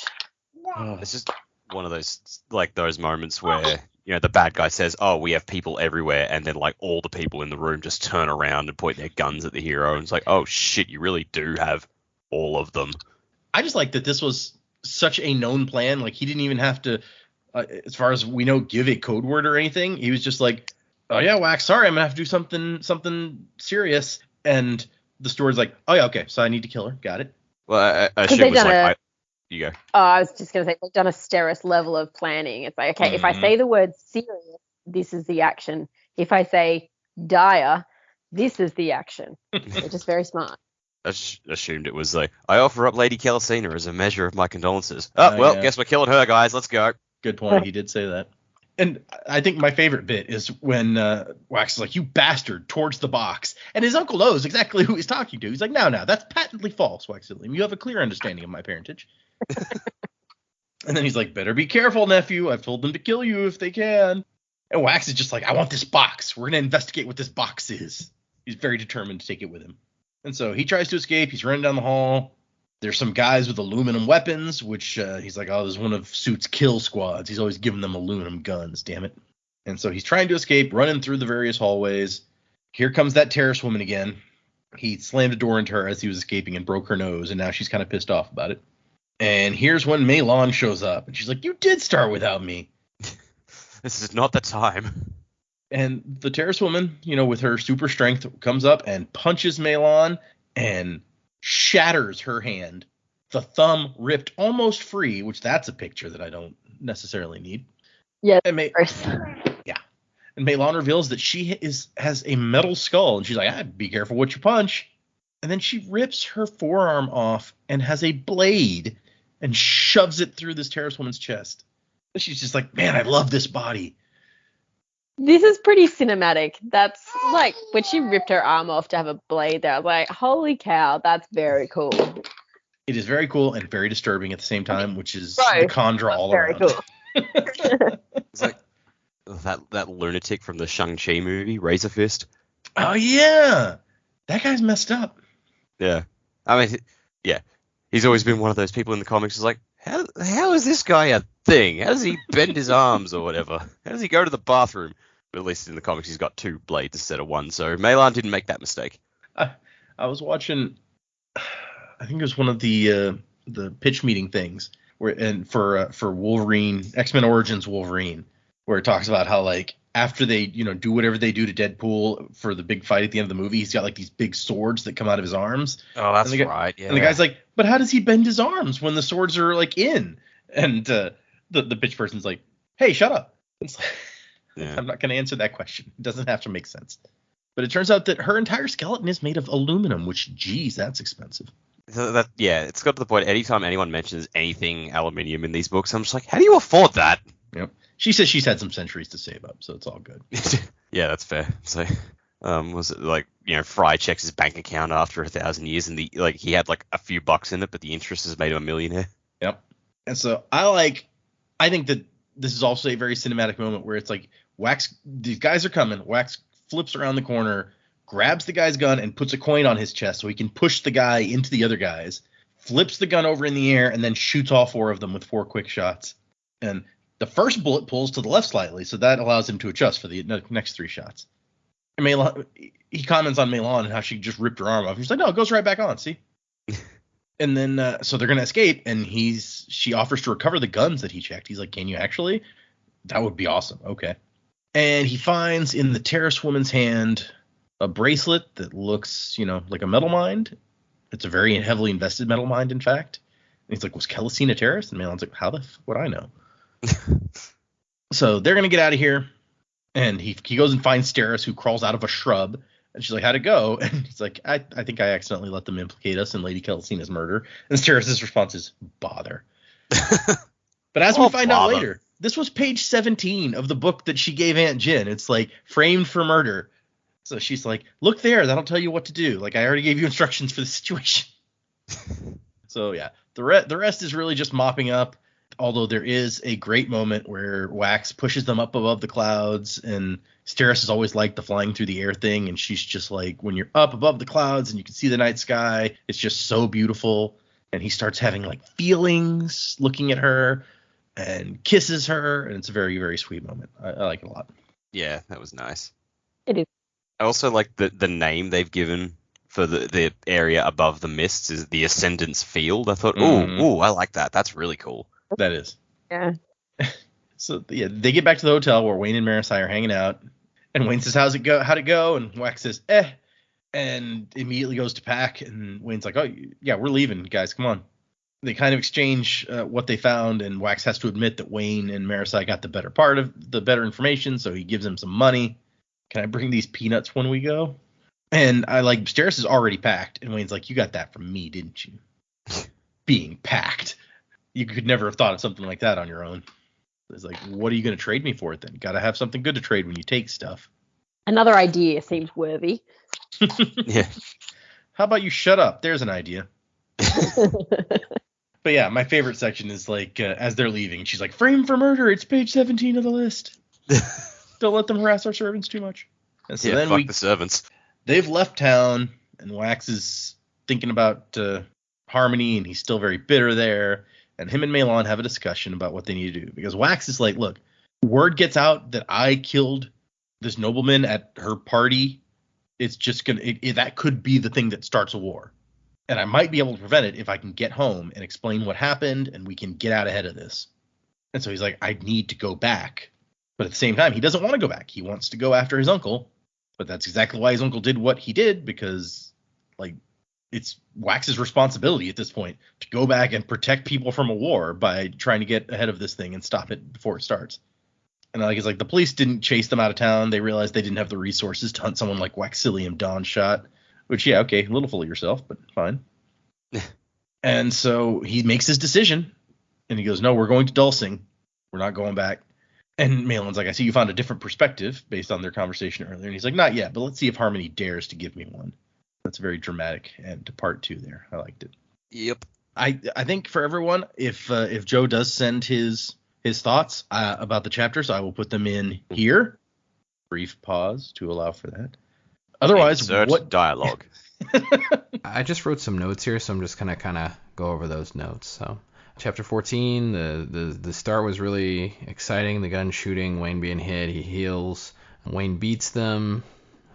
It's just one of those moments where, the bad guy says, oh, we have people everywhere, and then all the people in the room just turn around and point their guns at the hero, and it's like, oh shit, you really do have all of them. I just like that this was such a known plan. Like, he didn't even have to, as far as we know, give a code word or anything. He was just like, oh yeah, Wax, sorry, I'm gonna have to do something serious. And the steward's like, oh yeah, okay, so I need to kill her. Got it. Well, I assume it was like, you go. Oh, I was just gonna say, they've done a Steris level of planning. It's like, okay, if I say the word serious, this is the action. If I say dire, this is the action. They're just very smart. I assumed it was like, I offer up Lady Kelesina as a measure of my condolences. Oh, well, guess we're killing her, guys. Let's go. Good point. He did say that. And I think my favorite bit is when Wax is like, you bastard, towards the box. And his uncle knows exactly who he's talking to. He's like, no, that's patently false, Waxilium. You have a clear understanding of my parentage. And then he's like, better be careful, nephew. I've told them to kill you if they can. And Wax is just like, I want this box. We're going to investigate what this box is. He's very determined to take it with him. And so he tries to escape. He's running down the hall. There's some guys with aluminum weapons, which he's like, oh, this is one of Suit's kill squads. He's always giving them aluminum guns, damn it. And so he's trying to escape, running through the various hallways. Here comes that terrorist woman again. He slammed a door into her as he was escaping and broke her nose, and now she's kind of pissed off about it. And here's when Meilon shows up, and she's like, you did start without me. This is not the time. And the terrorist woman, with her super strength, comes up and punches Meilon and shatters her hand. The thumb ripped almost free, which that's a picture that I don't necessarily need. Yeah, and And Meilon reveals that she has a metal skull, and she's like, be careful what you punch. And then she rips her forearm off and has a blade and shoves it through this terrorist woman's chest. And she's just like, man, I love this body. This is pretty cinematic. That's like when she ripped her arm off to have a blade there. I was like, holy cow, that's very cool. It is very cool and very disturbing at the same time, which is the Condra all around. Very cool. It's like that lunatic from the Shang-Chi movie, Razor Fist. Oh, yeah. That guy's messed up. Yeah. I mean, yeah. He's always been one of those people in the comics who's like, how is this guy a thing? How does he bend his arms or whatever? How does he go to the bathroom? But at least in the comics, he's got two blades instead of one. So Meilon didn't make that mistake. I was watching, I think it was one of the pitch meeting things for Wolverine, X-Men Origins Wolverine, where it talks about how after they do whatever they do to Deadpool for the big fight at the end of the movie, he's got these big swords that come out of his arms. Oh, that's right. Yeah. And the guy's like, but how does he bend his arms when the swords are in? And the pitch person's like, hey, shut up. It's like, I'm not going to answer that question. It doesn't have to make sense. But it turns out that her entire skeleton is made of aluminum, which, geez, that's expensive. So it's got to the point, anytime anyone mentions anything aluminium in these books, I'm just like, how do you afford that? Yep. She says she's had some centuries to save up, so it's all good. Yeah, that's fair. So, was it Fry checks his bank account after 1,000 years, and he had a few bucks in it, but the interest has made him a millionaire. Yep. And so I think that this is also a very cinematic moment where it's like Wax, these guys are coming. Wax flips around the corner, grabs the guy's gun, and puts a coin on his chest so he can push the guy into the other guys, flips the gun over in the air, and then shoots all 4 of them with 4 quick shots. And the first bullet pulls to the left slightly, so that allows him to adjust for the next 3 shots. And he comments on Meilon and how she just ripped her arm off. He's like, no, it goes right back on, see? And then, so they're going to escape, and she offers to recover the guns that he checked. He's like, can you actually? That would be awesome. Okay. And he finds in the terrace woman's hand a bracelet that looks, like a metal mind. It's a very heavily invested metal mind, in fact. And he's like, was Kelesine a terrorist? And Meilon's like, how the f would I know? So they're going to get out of here. And he goes and finds Steris, who crawls out of a shrub. And she's like, how'd it go? And he's like, I think I accidentally let them implicate us in Lady Kelesine's murder. And Steris' response is, bother. But as we find out later, this was page 17 of the book that she gave Aunt Jin. It's like, framed for murder. So she's like, look there, that'll tell you what to do. Like, I already gave you instructions for the situation. So, yeah, the rest is really just mopping up. Although there is a great moment where Wax pushes them up above the clouds, and Steris has always liked the flying through the air thing, and she's just like, when you're up above the clouds and you can see the night sky, it's just so beautiful. And he starts having like feelings looking at her and kisses her, and it's a very, very sweet moment. I like it a lot. Yeah, that was nice. It is. I also like the name they've given for the area above the mists is the Ascendance Field. I thought, ooh, I like that. That's really cool. That is. Yeah. So yeah, they get back to the hotel where Wayne and Marasai are hanging out, and Wayne says, how'd it go? And Wax says, and immediately goes to pack, and Wayne's like, oh yeah, we're leaving, guys, come on. They kind of exchange what they found, and Wax has to admit that Wayne and Marasai got the better information, so he gives them some money. Can I bring these peanuts when we go? And I like, Steris is already packed, and Wayne's like, you got that from me, didn't you? Being packed. You could never have thought of something like that on your own. It's like, what are you going to trade me for it then? Got to have something good to trade when you take stuff. Another idea seems worthy. Yeah. How about you shut up? There's an idea. But yeah, my favorite section is like, as they're leaving, she's like, frame for murder. It's page 17 of the list. Don't let them harass our servants too much. And so then fuck the servants. They've left town, and Wax is thinking about Harmony, and he's still very bitter there. And him and Meilon have a discussion about what they need to do. Because Wax is like, look, word gets out that I killed this nobleman at her party. It's just that could be the thing that starts a war. And I might be able to prevent it if I can get home and explain what happened, and we can get out ahead of this. And so he's like, I need to go back. But at the same time, he doesn't want to go back. He wants to go after his uncle. But that's exactly why his uncle did what he did, because, like, it's Wax's responsibility at this point to go back and protect people from a war by trying to get ahead of this thing and stop it before it starts. And like, it's like the police didn't chase them out of town. They realized they didn't have the resources to hunt someone like Waxilium Dawnshot, which, yeah, okay, a little full of yourself, but fine. And so he makes his decision, and he goes, no, we're going to Dulcing. We're not going back. And Malin's like, I see you found a different perspective based on their conversation earlier. And he's like, not yet, but let's see if Harmony dares to give me one. That's very dramatic end to part 2 there. I liked it. Yep. I think for everyone, if Joe does send his thoughts about the chapters, I will put them in here. Brief pause to allow for that. Otherwise, insert what dialogue? I just wrote some notes here, so I'm just gonna kind of go over those notes. So, chapter 14, the start was really exciting. The gun shooting, Wayne being hit, he heals. Wayne beats them.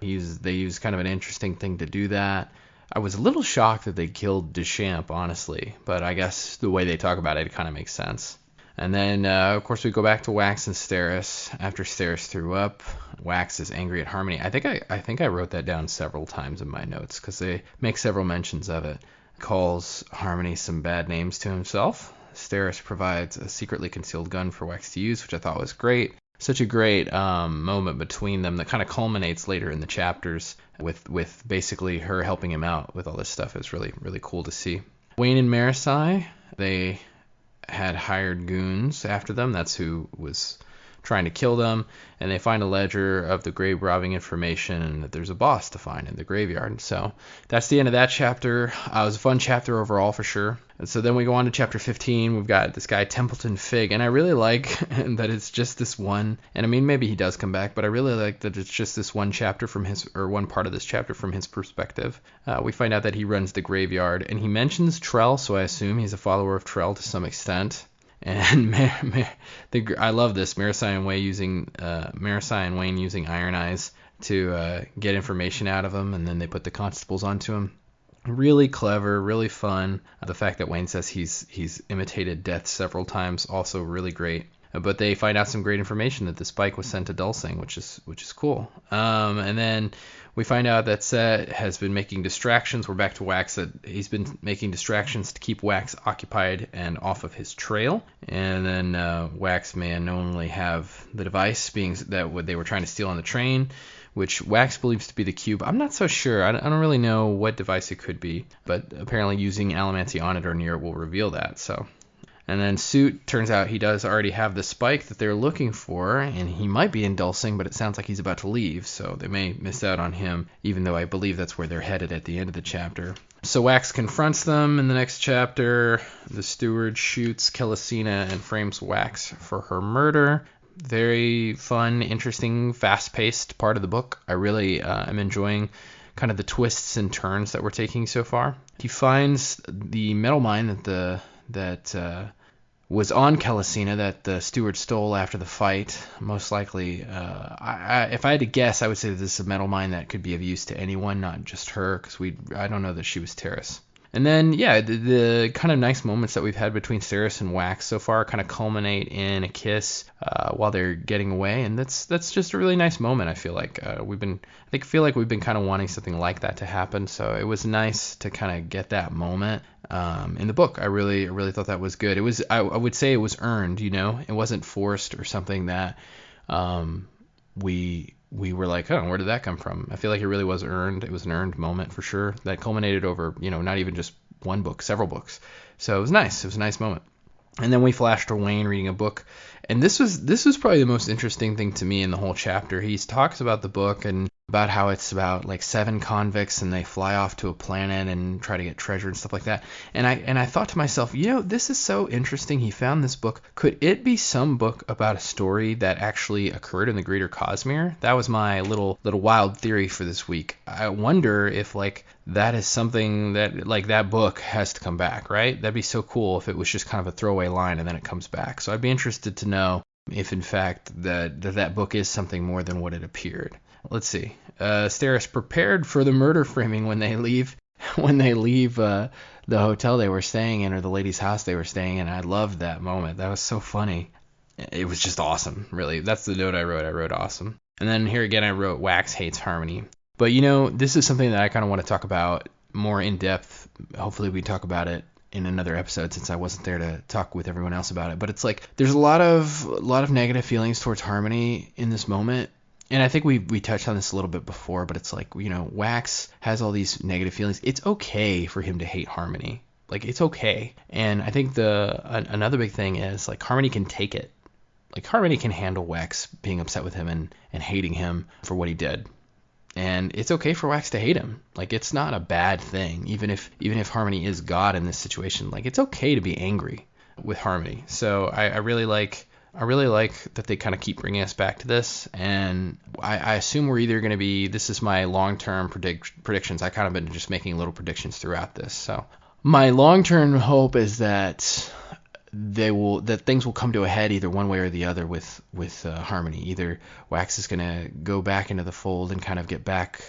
They use kind of an interesting thing to do that. I was a little shocked that they killed Deschamps, honestly, but I guess the way they talk about it kind of makes sense. And then, of course, we go back to Wax and Steris. After Steris threw up, Wax is angry at Harmony. I think I wrote that down several times in my notes because they make several mentions of it. Calls Harmony some bad names to himself. Steris provides a secretly concealed gun for Wax to use, which I thought was great. Such a great moment between them that kind of culminates later in the chapters with basically her helping him out with all this stuff. It's really, really cool to see. Wayne and Marasai, they had hired goons after them. That's who was trying to kill them, and they find a ledger of the grave robbing information and that there's a boss to find in the graveyard. So that's the end of that chapter. It was a fun chapter overall for sure. And so then we go on to chapter 15. We've got this guy Templeton Fig, and I really like that it's just this one. And I mean, maybe he does come back, but I really like that it's just this one chapter from his, or one part of this chapter from his perspective. We find out that he runs the graveyard, and he mentions Trell, so I assume he's a follower of Trell to some extent. And I love this. Maricye and Wayne using Iron Eyes to get information out of him, and then they put the constables onto him. Really clever, really fun. The fact that Wayne says he's imitated death several times, also really great. But they find out some great information that the spike was sent to Dulcing, which is cool. And then we find out that Set has been making distractions. We're back to Wax. That he's been making distractions to keep Wax occupied and off of his trail. And then Wax may unknowingly have the device being that what they were trying to steal on the train, which Wax believes to be the cube. I'm not so sure. I don't really know what device it could be, but apparently using Allomancy on it or near it will reveal that. So. And then Suit, turns out he does already have the spike that they're looking for, and he might be in Dulcing, but it sounds like he's about to leave, so they may miss out on him, even though I believe that's where they're headed at the end of the chapter. So Wax confronts them in the next chapter. The steward shoots Kelisina and frames Wax for her murder. Very fun, interesting, fast-paced part of the book. I really am enjoying kind of the twists and turns that we're taking so far. He finds the metal mine that was on Kelisina that the steward stole after the fight. Most likely, if I had to guess, I would say that this is a metal mine that could be of use to anyone, not just her, because I don't know that she was Terrace. And then, yeah, the kind of nice moments that we've had between Ceres and Wax so far kind of culminate in a kiss while they're getting away, and that's just a really nice moment. I feel like we've been kind of wanting something like that to happen, so it was nice to kind of get that moment in the book. I really thought that was good. It was, I would say, it was earned. You know, it wasn't forced or something that we were like, oh, where did that come from? I feel like it really was earned. It was an earned moment for sure that culminated over, not even just one book, several books. So it was nice. It was a nice moment. And then we flashed to Wayne reading a book. And this was probably the most interesting thing to me in the whole chapter. He talks about the book and about how it's about like 7 convicts and they fly off to a planet and try to get treasure and stuff like that. And I thought to myself, this is so interesting. He found this book. Could it be some book about a story that actually occurred in the Greater Cosmere? That was my little wild theory for this week. I wonder if that is something that that book has to come back, right? That'd be so cool if it was just kind of a throwaway line and then it comes back. So I'd be interested to know if in fact that book is something more than what it appeared. Let's see. Steris prepared for the murder framing when they leave the hotel they were staying in, or the lady's house they were staying in. I loved that moment. That was so funny. It was just awesome, really. That's the note I wrote. I wrote awesome. And then here again I wrote Wax hates Harmony. But this is something that I kind of want to talk about more in depth. Hopefully we talk about it in another episode, since I wasn't there to talk with everyone else about it. But it's there's a lot of negative feelings towards Harmony in this moment. And I think we touched on this a little bit before, but it's Wax has all these negative feelings. It's okay for him to hate Harmony. It's okay. And I think another big thing is Harmony can take it. Harmony can handle Wax being upset with him and hating him for what he did. And it's okay for Wax to hate him. It's not a bad thing, even if Harmony is God in this situation. It's okay to be angry with Harmony. So I really like that they kind of keep bringing us back to this, and I assume we're either going to be, this is my long-term predictions. I kind of been just making little predictions throughout this. So my long-term hope is that things will come to a head either one way or the other with Harmony. Either Wax is going to go back into the fold and kind of get back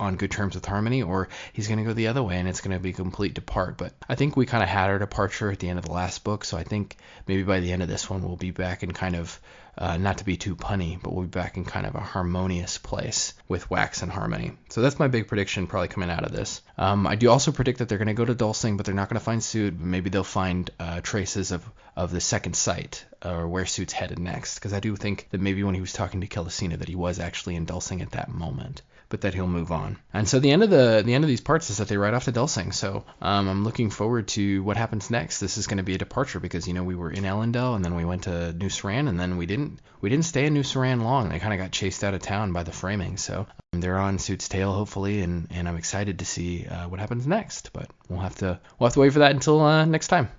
on good terms with Harmony, or he's going to go the other way and it's going to be a complete depart. But I think we kind of had our departure at the end of the last book, so I think maybe by the end of this one we'll be back in kind of, not to be too punny, but we'll be back in kind of a harmonious place with Wax and Harmony. So that's my big prediction probably coming out of this. I do also predict that they're going to go to Dulcing, but they're not going to find Suit. Maybe they'll find traces of the second site, or where Suit's headed next, because I do think that maybe when he was talking to Kelisina that he was actually in Dulcing at that moment. but that he'll move on. And so the end of these parts is that they ride off to Delsing. So I'm looking forward to what happens next. This is going to be a departure because we were in Elendel and then we went to New Saran, and then we didn't stay in New Saran long. They kind of got chased out of town by the framing. So they're on Suit's tail hopefully, and I'm excited to see what happens next. But we'll have to wait for that until next time.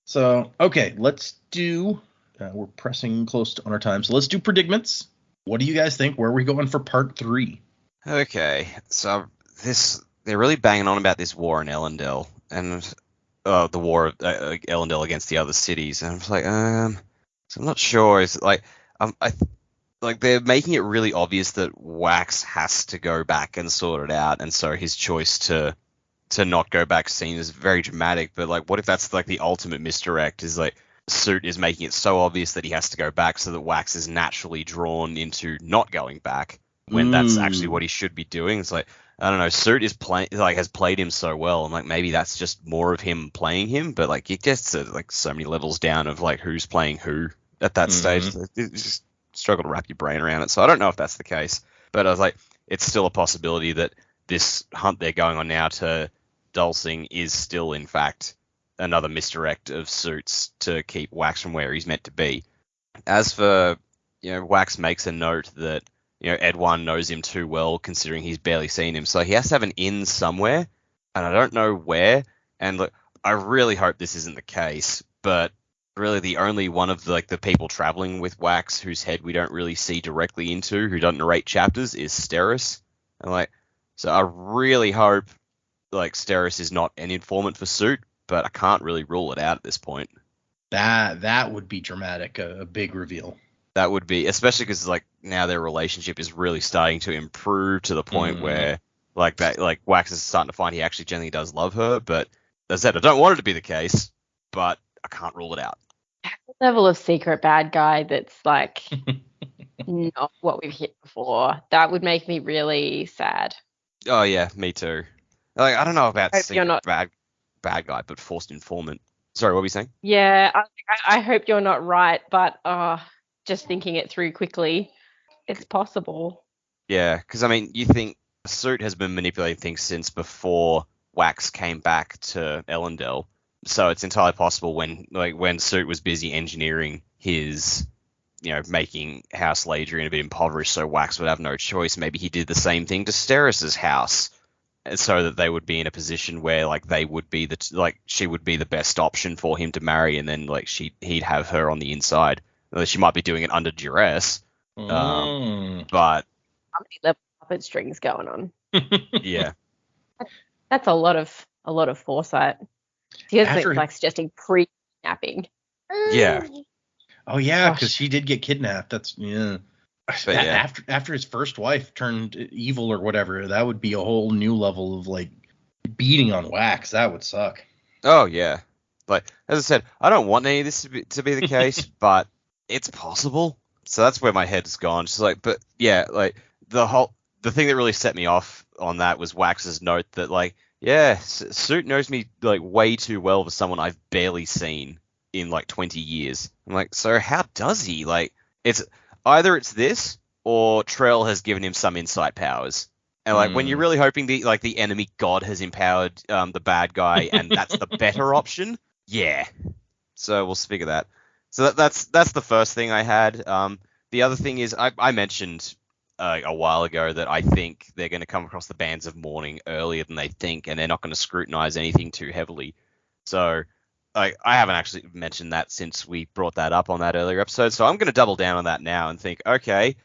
So okay, let's do. We're pressing close on our time, so let's do predicaments. What do you guys think? Where are we going for part 3? Okay, so they're really banging on about this war in Elendel and the war of Elendel against the other cities, and I was like, so I'm not sure. It's like they're making it really obvious that Wax has to go back and sort it out, and so his choice to not go back seen as very dramatic. But like, what if that's like the ultimate misdirect? Is like Suit is making it so obvious that he has to go back, so that Wax is naturally drawn into not going back when that's actually what he should be doing. It's like, I don't know, Suit is has played him so well, and like maybe that's just more of him playing him, but like it gets to like so many levels down of like who's playing who at that stage. You just struggle to wrap your brain around it. So I don't know if that's the case, but I was like, it's still a possibility that this hunt they're going on now to Dulcing is still in fact another misdirect of Suits to keep Wax from where he's meant to be. As for, Wax makes a note that, Edwin knows him too well considering he's barely seen him. So he has to have an in somewhere, and I don't know where. And look, I really hope this isn't the case, but really the only one of the people traveling with Wax whose head we don't really see directly into, who doesn't narrate chapters, is Steris. And so I really hope Steris is not an informant for Suit, but I can't really rule it out at this point. That would be dramatic, a big reveal. That would be, especially because now their relationship is really starting to improve to the point where Wax is starting to find he actually genuinely does love her. But as I said, I don't want it to be the case, but I can't rule it out. Level of secret bad guy that's not what we've hit before. That would make me really sad. Oh yeah, me too. I don't know about secret bad guy, but forced informant. Sorry, what were you saying? Yeah, I hope you're not right, but just thinking it through quickly, it's possible. Yeah, because you think Suit has been manipulating things since before Wax came back to Elendel, so it's entirely possible when Suit was busy engineering his, making House Ladrian a bit impoverished, so Wax would have no choice. Maybe he did the same thing to Steris's house, so that they would be in a position where they would be she would be the best option for him to marry, and then he'd have her on the inside. She might be doing it under duress, but How many level puppet strings going on? Yeah, that's a lot of foresight. He has suggesting pre-kidnapping. Yeah. Oh yeah, because she did get kidnapped. That's But yeah. After his first wife turned evil or whatever, that would be a whole new level of beating on Wax. That would suck. Oh yeah. As I said, I don't want any of this to be the case, but it's possible. So that's where my head's gone. Just but yeah, the thing that really set me off on that was Wax's note that Suit knows me way too well for someone I've barely seen in 20 years. I'm so how does he? It's either it's this or Trell has given him some insight powers. And when you're really hoping the enemy god has empowered the bad guy and that's the better option, yeah. So we'll figure that. So that's the first thing I had. The other thing is I mentioned a while ago that I think they're going to come across the bands of Mourning earlier than they think, and they're not going to scrutinize anything too heavily. So I haven't actually mentioned that since we brought that up on that earlier episode. So I'm going to double down on that now and think, okay,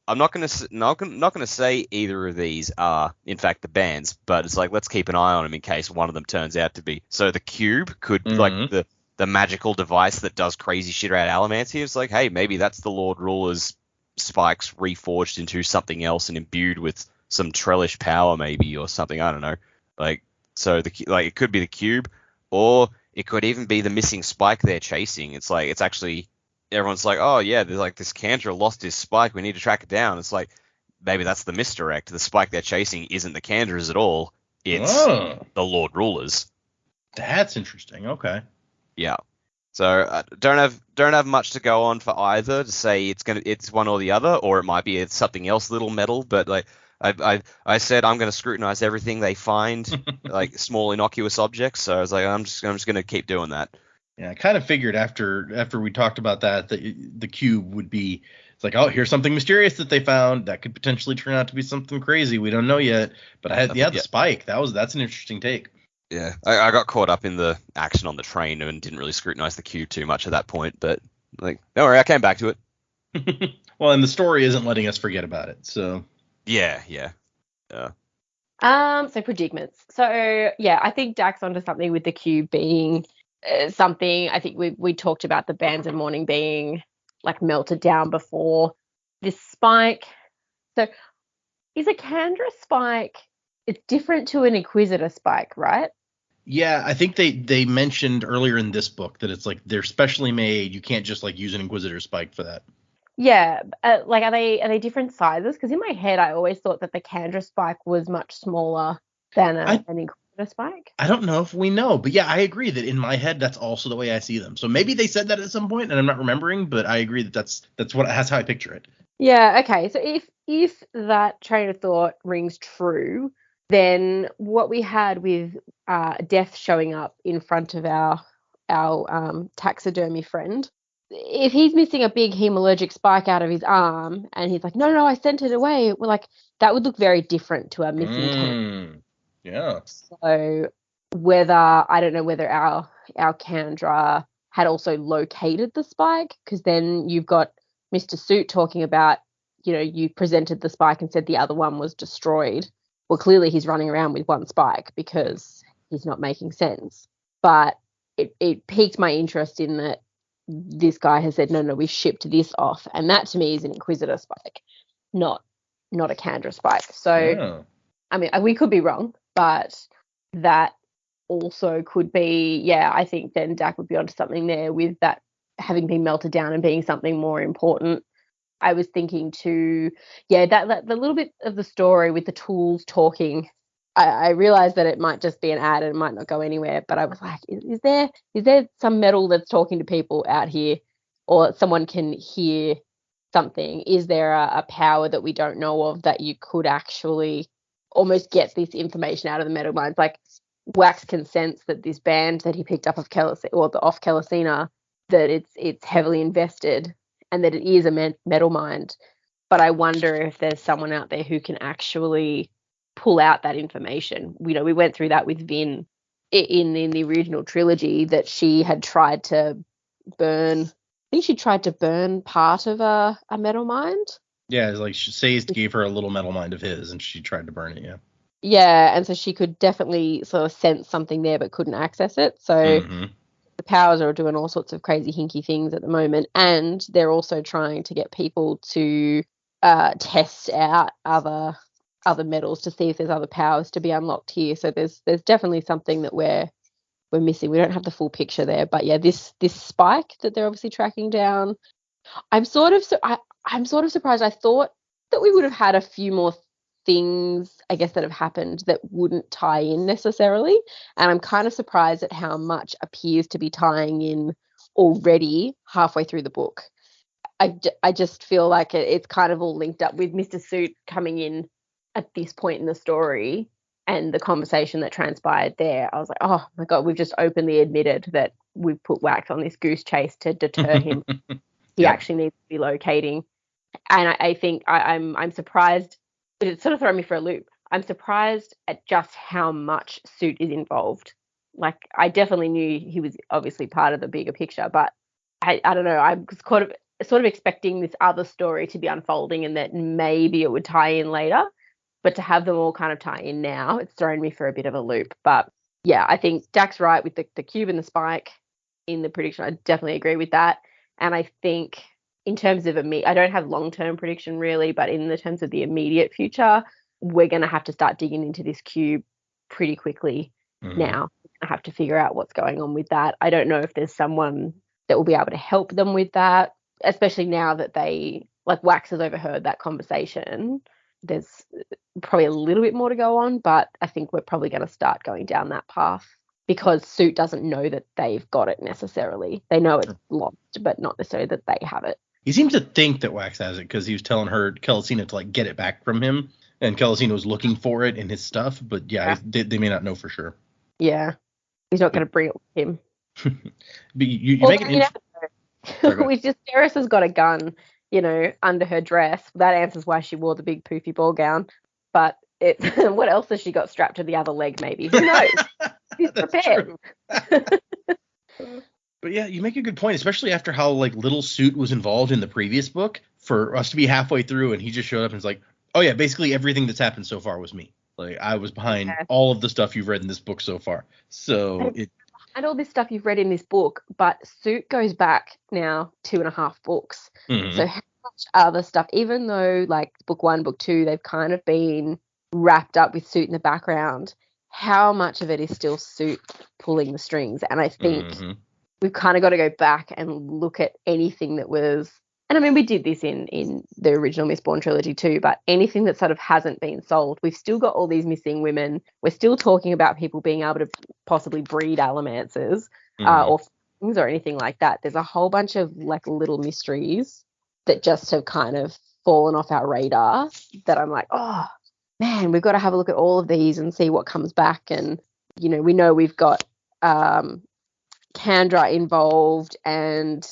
I'm not going to say either of these are in fact the bands, but it's let's keep an eye on them in case one of them turns out to be. So the cube could the magical device that does crazy shit around Allomancy. It's hey, maybe that's the Lord Ruler's spikes reforged into something else and imbued with some Trellish power maybe or something. I don't know. So it could be the cube, or it could even be the missing spike they're chasing. It's it's actually everyone's oh yeah, there's this Cantor lost his spike. We need to track it down. It's maybe that's the misdirect. The spike they're chasing isn't the Candors at all. It's the Lord Rulers. That's interesting. Okay. Yeah. So don't have much to go on for either to say it's one or the other, or it might be something else, little metal. But I said I'm going to scrutinize everything they find, like small innocuous objects. So I was like, I'm just going to keep doing that. Yeah, I kind of figured after we talked about that the cube would be, it's like, oh, here's something mysterious that they found that could potentially turn out to be something crazy. We don't know yet. But the spike, that's an interesting take. Yeah, I got caught up in the action on the train and didn't really scrutinize the cube too much at that point. But like, don't worry, I came back to it. Well, and the story isn't letting us forget about it. So yeah. So predicaments. So yeah, I think Dax onto something with the cube being something. I think we talked about the bands of Mourning being like melted down before this spike. So is a Kandra spike? It's different to an Inquisitor spike, right? yeah, I think they mentioned earlier in this book that it's like they're specially made. You can't just like use an Inquisitor spike for that. Yeah, like are they different sizes? Because in my head, I always thought that the Kandra spike was much smaller than an Inquisitor spike. I don't know if we know, but yeah, I agree that in my head that's also the way I see them. So maybe they said that at some point and I'm not remembering, but I agree that that's how I picture it. Yeah, okay. So if that train of thought rings true, then what we had with Death showing up in front of our taxidermy friend, if he's missing a big hemalurgic spike out of his arm and he's like, no, I sent it away, we're like, that would look very different to a missing Kandra. Yeah. So I don't know whether our Kandra had also located the spike, because then you've got Mr. Suit talking about, you presented the spike and said the other one was destroyed. Well, clearly he's running around with one spike because he's not making sense. But it piqued my interest in that this guy has said, no, we shipped this off. And that to me is an Inquisitor spike, not a Kandra spike. So, Yeah. I mean, we could be wrong, but that also could be, I think then Dak would be onto something there with that having been melted down and being something more important. I was thinking too, that the little bit of the story with the tools talking, I realized that it might just be an ad and it might not go anywhere, but I was like, is there some metal that's talking to people out here, or someone can hear something? Is there a power that we don't know of that you could actually almost get this information out of the metal minds? Like Wax can sense that this band that he picked up off Kelesina, that it's heavily invested and that it is a metal mind. But I wonder if there's someone out there who can actually pull out that information. We went through that with Vin in the original trilogy, that she had tried to burn. I think she tried to burn part of a metal mind. Yeah, it's like Sazed gave her a little metal mind of his and she tried to burn it, yeah. Yeah, and so she could definitely sort of sense something there but couldn't access it. So the powers are doing all sorts of crazy hinky things at the moment, and they're also trying to get people to test out other metals to see if there's other powers to be unlocked here. So there's definitely something that we're missing. We don't have the full picture there, but yeah, this spike that they're obviously tracking down, I'm sort of surprised. I thought that we would have had a few more things, I guess, that have happened that wouldn't tie in necessarily, and I'm kind of surprised at how much appears to be tying in already halfway through the book. I just feel like it's kind of all linked up with Mr. Suit coming in at this point in the story and the conversation that transpired there. I was like, oh my God, we've just openly admitted that we've put Wax on this goose chase to deter him. He actually needs to be locating. And I think I'm surprised, but it sort of thrown me for a loop. I'm surprised at just how much Suit is involved. Like, I definitely knew he was obviously part of the bigger picture, but I don't know. I was sort of expecting this other story to be unfolding and that maybe it would tie in later. But to have them all kind of tie in now, it's thrown me for a bit of a loop. But yeah, I think Dak's right with the cube and the spike in the prediction. I definitely agree with that. And I think in terms of I don't have long-term prediction really, but in the terms of the immediate future, we're going to have to start digging into this cube pretty quickly now. I have to figure out what's going on with that. I don't know if there's someone that will be able to help them with that, especially now that Wax has overheard that conversation. There's probably a little bit more to go on, but I think we're probably going to start going down that path because Suit doesn't know that they've got it necessarily. They know it's lost, but not necessarily that they have it. He seems to think that Wax has it because he was telling her, Kelesina, to like get it back from him, and Kelesina was looking for it in his stuff. But yeah. They may not know for sure. Yeah, he's not going to bring it with him. But you make it we just Eris has got a gun, under her dress. That answers why she wore the big poofy ball gown. But it's what else has she got strapped to the other leg? Maybe, who knows? She's prepared. But yeah, you make a good point, especially after how like little Suit was involved in the previous book. For us to be halfway through and he just showed up and was like, oh yeah, basically everything that's happened so far was me. Like I was behind all of the stuff you've read in this book so far. So and all this stuff you've read in this book, but Suit goes back now 2.5 books. Mm-hmm. So how much other stuff, even though like book 1, book 2, they've kind of been wrapped up with Suit in the background, how much of it is still Suit pulling the strings? And I think we've kind of got to go back and look at anything that was, and I mean, we did this in the original Mistborn trilogy too, but anything that sort of hasn't been solved, we've still got all these missing women. We're still talking about people being able to possibly breed allomancers or things or anything like that. There's a whole bunch of like little mysteries that just have kind of fallen off our radar that I'm like, oh man, we've got to have a look at all of these and see what comes back. And, we know we've got Kandra involved and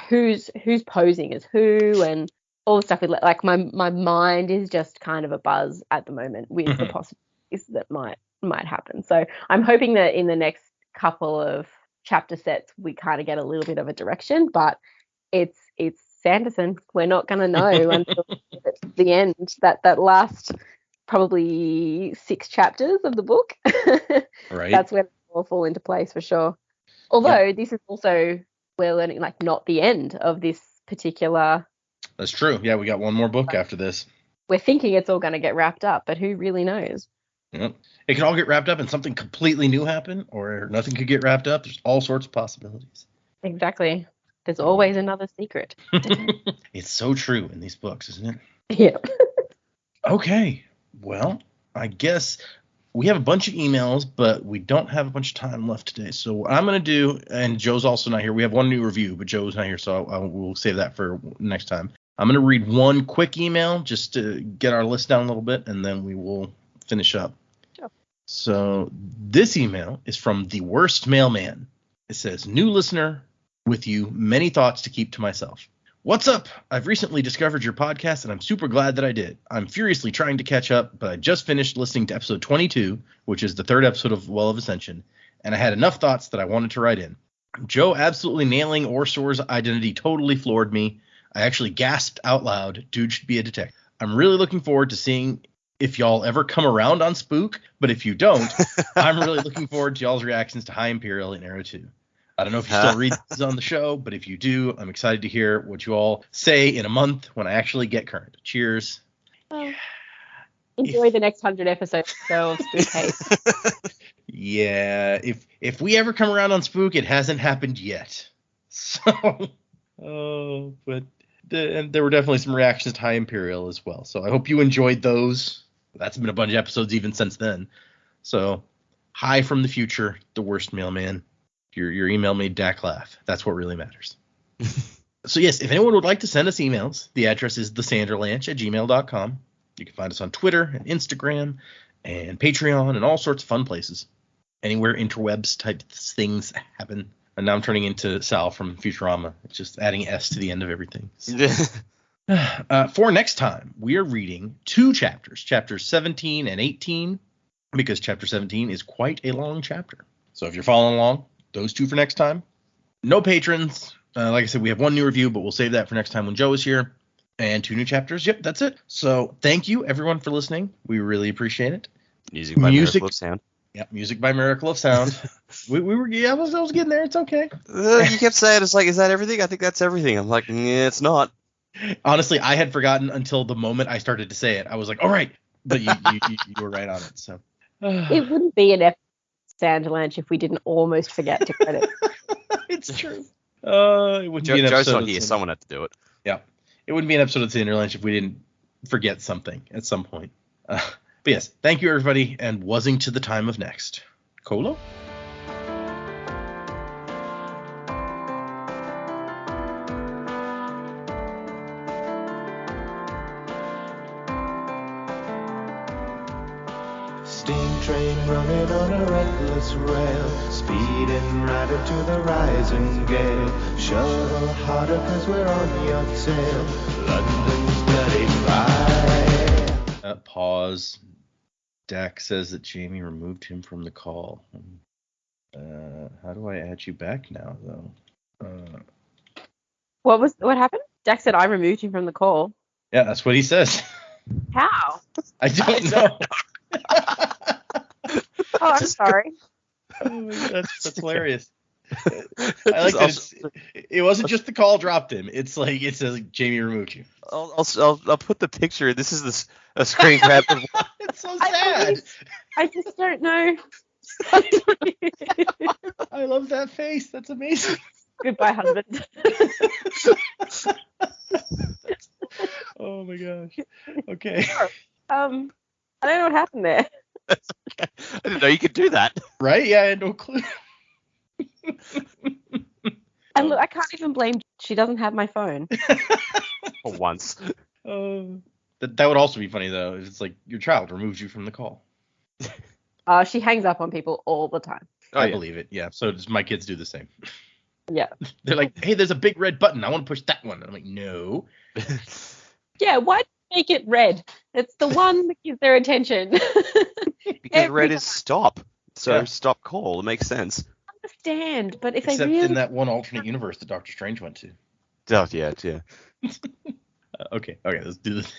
who's posing as who and all the stuff with like my mind is just kind of a buzz at the moment with the possibilities that might happen. So I'm hoping that in the next couple of chapter sets we kind of get a little bit of a direction, but it's Sanderson. We're not going to know until the end, that last probably 6 chapters of the book. Right. That's when it will fall into place for sure. Although this is also, we're learning like not the end of this particular. That's true. Yeah, we got one more book after this. We're thinking it's all going to get wrapped up, but who really knows? Yep. It could all get wrapped up and something completely new happen, or nothing could get wrapped up. There's all sorts of possibilities. Exactly. There's always another secret. It's so true in these books, isn't it? Yeah. Okay. Well, I guess we have a bunch of emails, but we don't have a bunch of time left today. So what I'm going to do, and Joe's also not here. We have one new review, but Joe's not here, so we'll save that for next time. I'm going to read one quick email just to get our list down a little bit, and then we will finish up. Sure. So this email is from The Worst Mailman. It says, new listener with you, many thoughts to keep to myself. What's up? I've recently discovered your podcast, and I'm super glad that I did. I'm furiously trying to catch up, but I just finished listening to episode 22, which is the 3rd episode of Well of Ascension, and I had enough thoughts that I wanted to write in. Joe absolutely nailing Orsor's identity totally floored me. I actually gasped out loud. Dude should be a detective. I'm really looking forward to seeing if y'all ever come around on Spook, but if you don't, I'm really looking forward to y'all's reactions to High Imperial in Era 2. I don't know if you still read this on the show, but if you do, I'm excited to hear what you all say in a month when I actually get current. Cheers. Enjoy the next 100 episodes of Spook Hate. Yeah, if we ever come around on Spook, it hasn't happened yet. So, but there were definitely some reactions to High Imperial as well. So I hope you enjoyed those. That's been a bunch of episodes even since then. So, hi from the future, the worst mailman. Your email made Dak laugh. That's what really matters. So yes, if anyone would like to send us emails, the address is thesanderlanche@gmail.com. You can find us on Twitter and Instagram and Patreon and all sorts of fun places. Anywhere interwebs type things happen. And now I'm turning into Sal from Futurama. It's just adding S to the end of everything. For next time, we are reading 2 chapters, chapters 17 and 18, because chapter 17 is quite a long chapter. So if you're following along, those 2 for next time. No patrons. Like I said, we have 1 new review, but we'll save that for next time when Joe is here. And 2 new chapters. Yep, that's it. So thank you, everyone, for listening. We really appreciate it. Music by Miracle of Sound. Yeah, music by Miracle of Sound. I was getting there. It's okay. You kept saying, it's like, is that everything? I think that's everything. I'm like, it's not. Honestly, I had forgotten until the moment I started to say it. I was like, all right. But you were right on it. So it wouldn't be an episode of Sanderlanche if we didn't almost forget to credit. It's true. It wouldn't be an Joe's episode not here. Someone had to do it. Yeah. It wouldn't be an episode of Sanderlanche if we didn't forget something at some point. But yes, thank you, everybody, and wuzzing to the time of next. Colo? train running on a reckless rail, speeding right into the rising gale. Shuttle harder 'cause we're on your tail. London's bloody fire. Pause. Dak says that Jamie removed him from the call. How do I add you back now, though? What happened? Jack said I removed him from the call. Yeah, that's what he says. How? I don't know. Oh, I'm sorry. That's hilarious. I like that it wasn't just the call dropped him. It's like it says Jamie removed you. I'll put the picture. This is a screen grab. It's so sad. I just don't know. I love that face. That's amazing. Goodbye, husband. Oh my gosh. Okay. I don't know what happened there. I didn't know you could do that. Right? Yeah, I had no clue. And look, I can't even blame. She doesn't have my phone. For once. That would also be funny though. If it's like your child removes you from the call. She hangs up on people all the time. I believe it. Yeah. So does my kids do the same. Yeah. They're like, hey, there's a big red button. I want to push that one. I'm like, no. Yeah. Why make it red? It's the one that gives their attention. Because red is stop. So Yeah. stop call. It makes sense. Understand, but if Except they really in that one alternate universe that Doctor Strange went to. Oh, yeah. Okay, let's do this.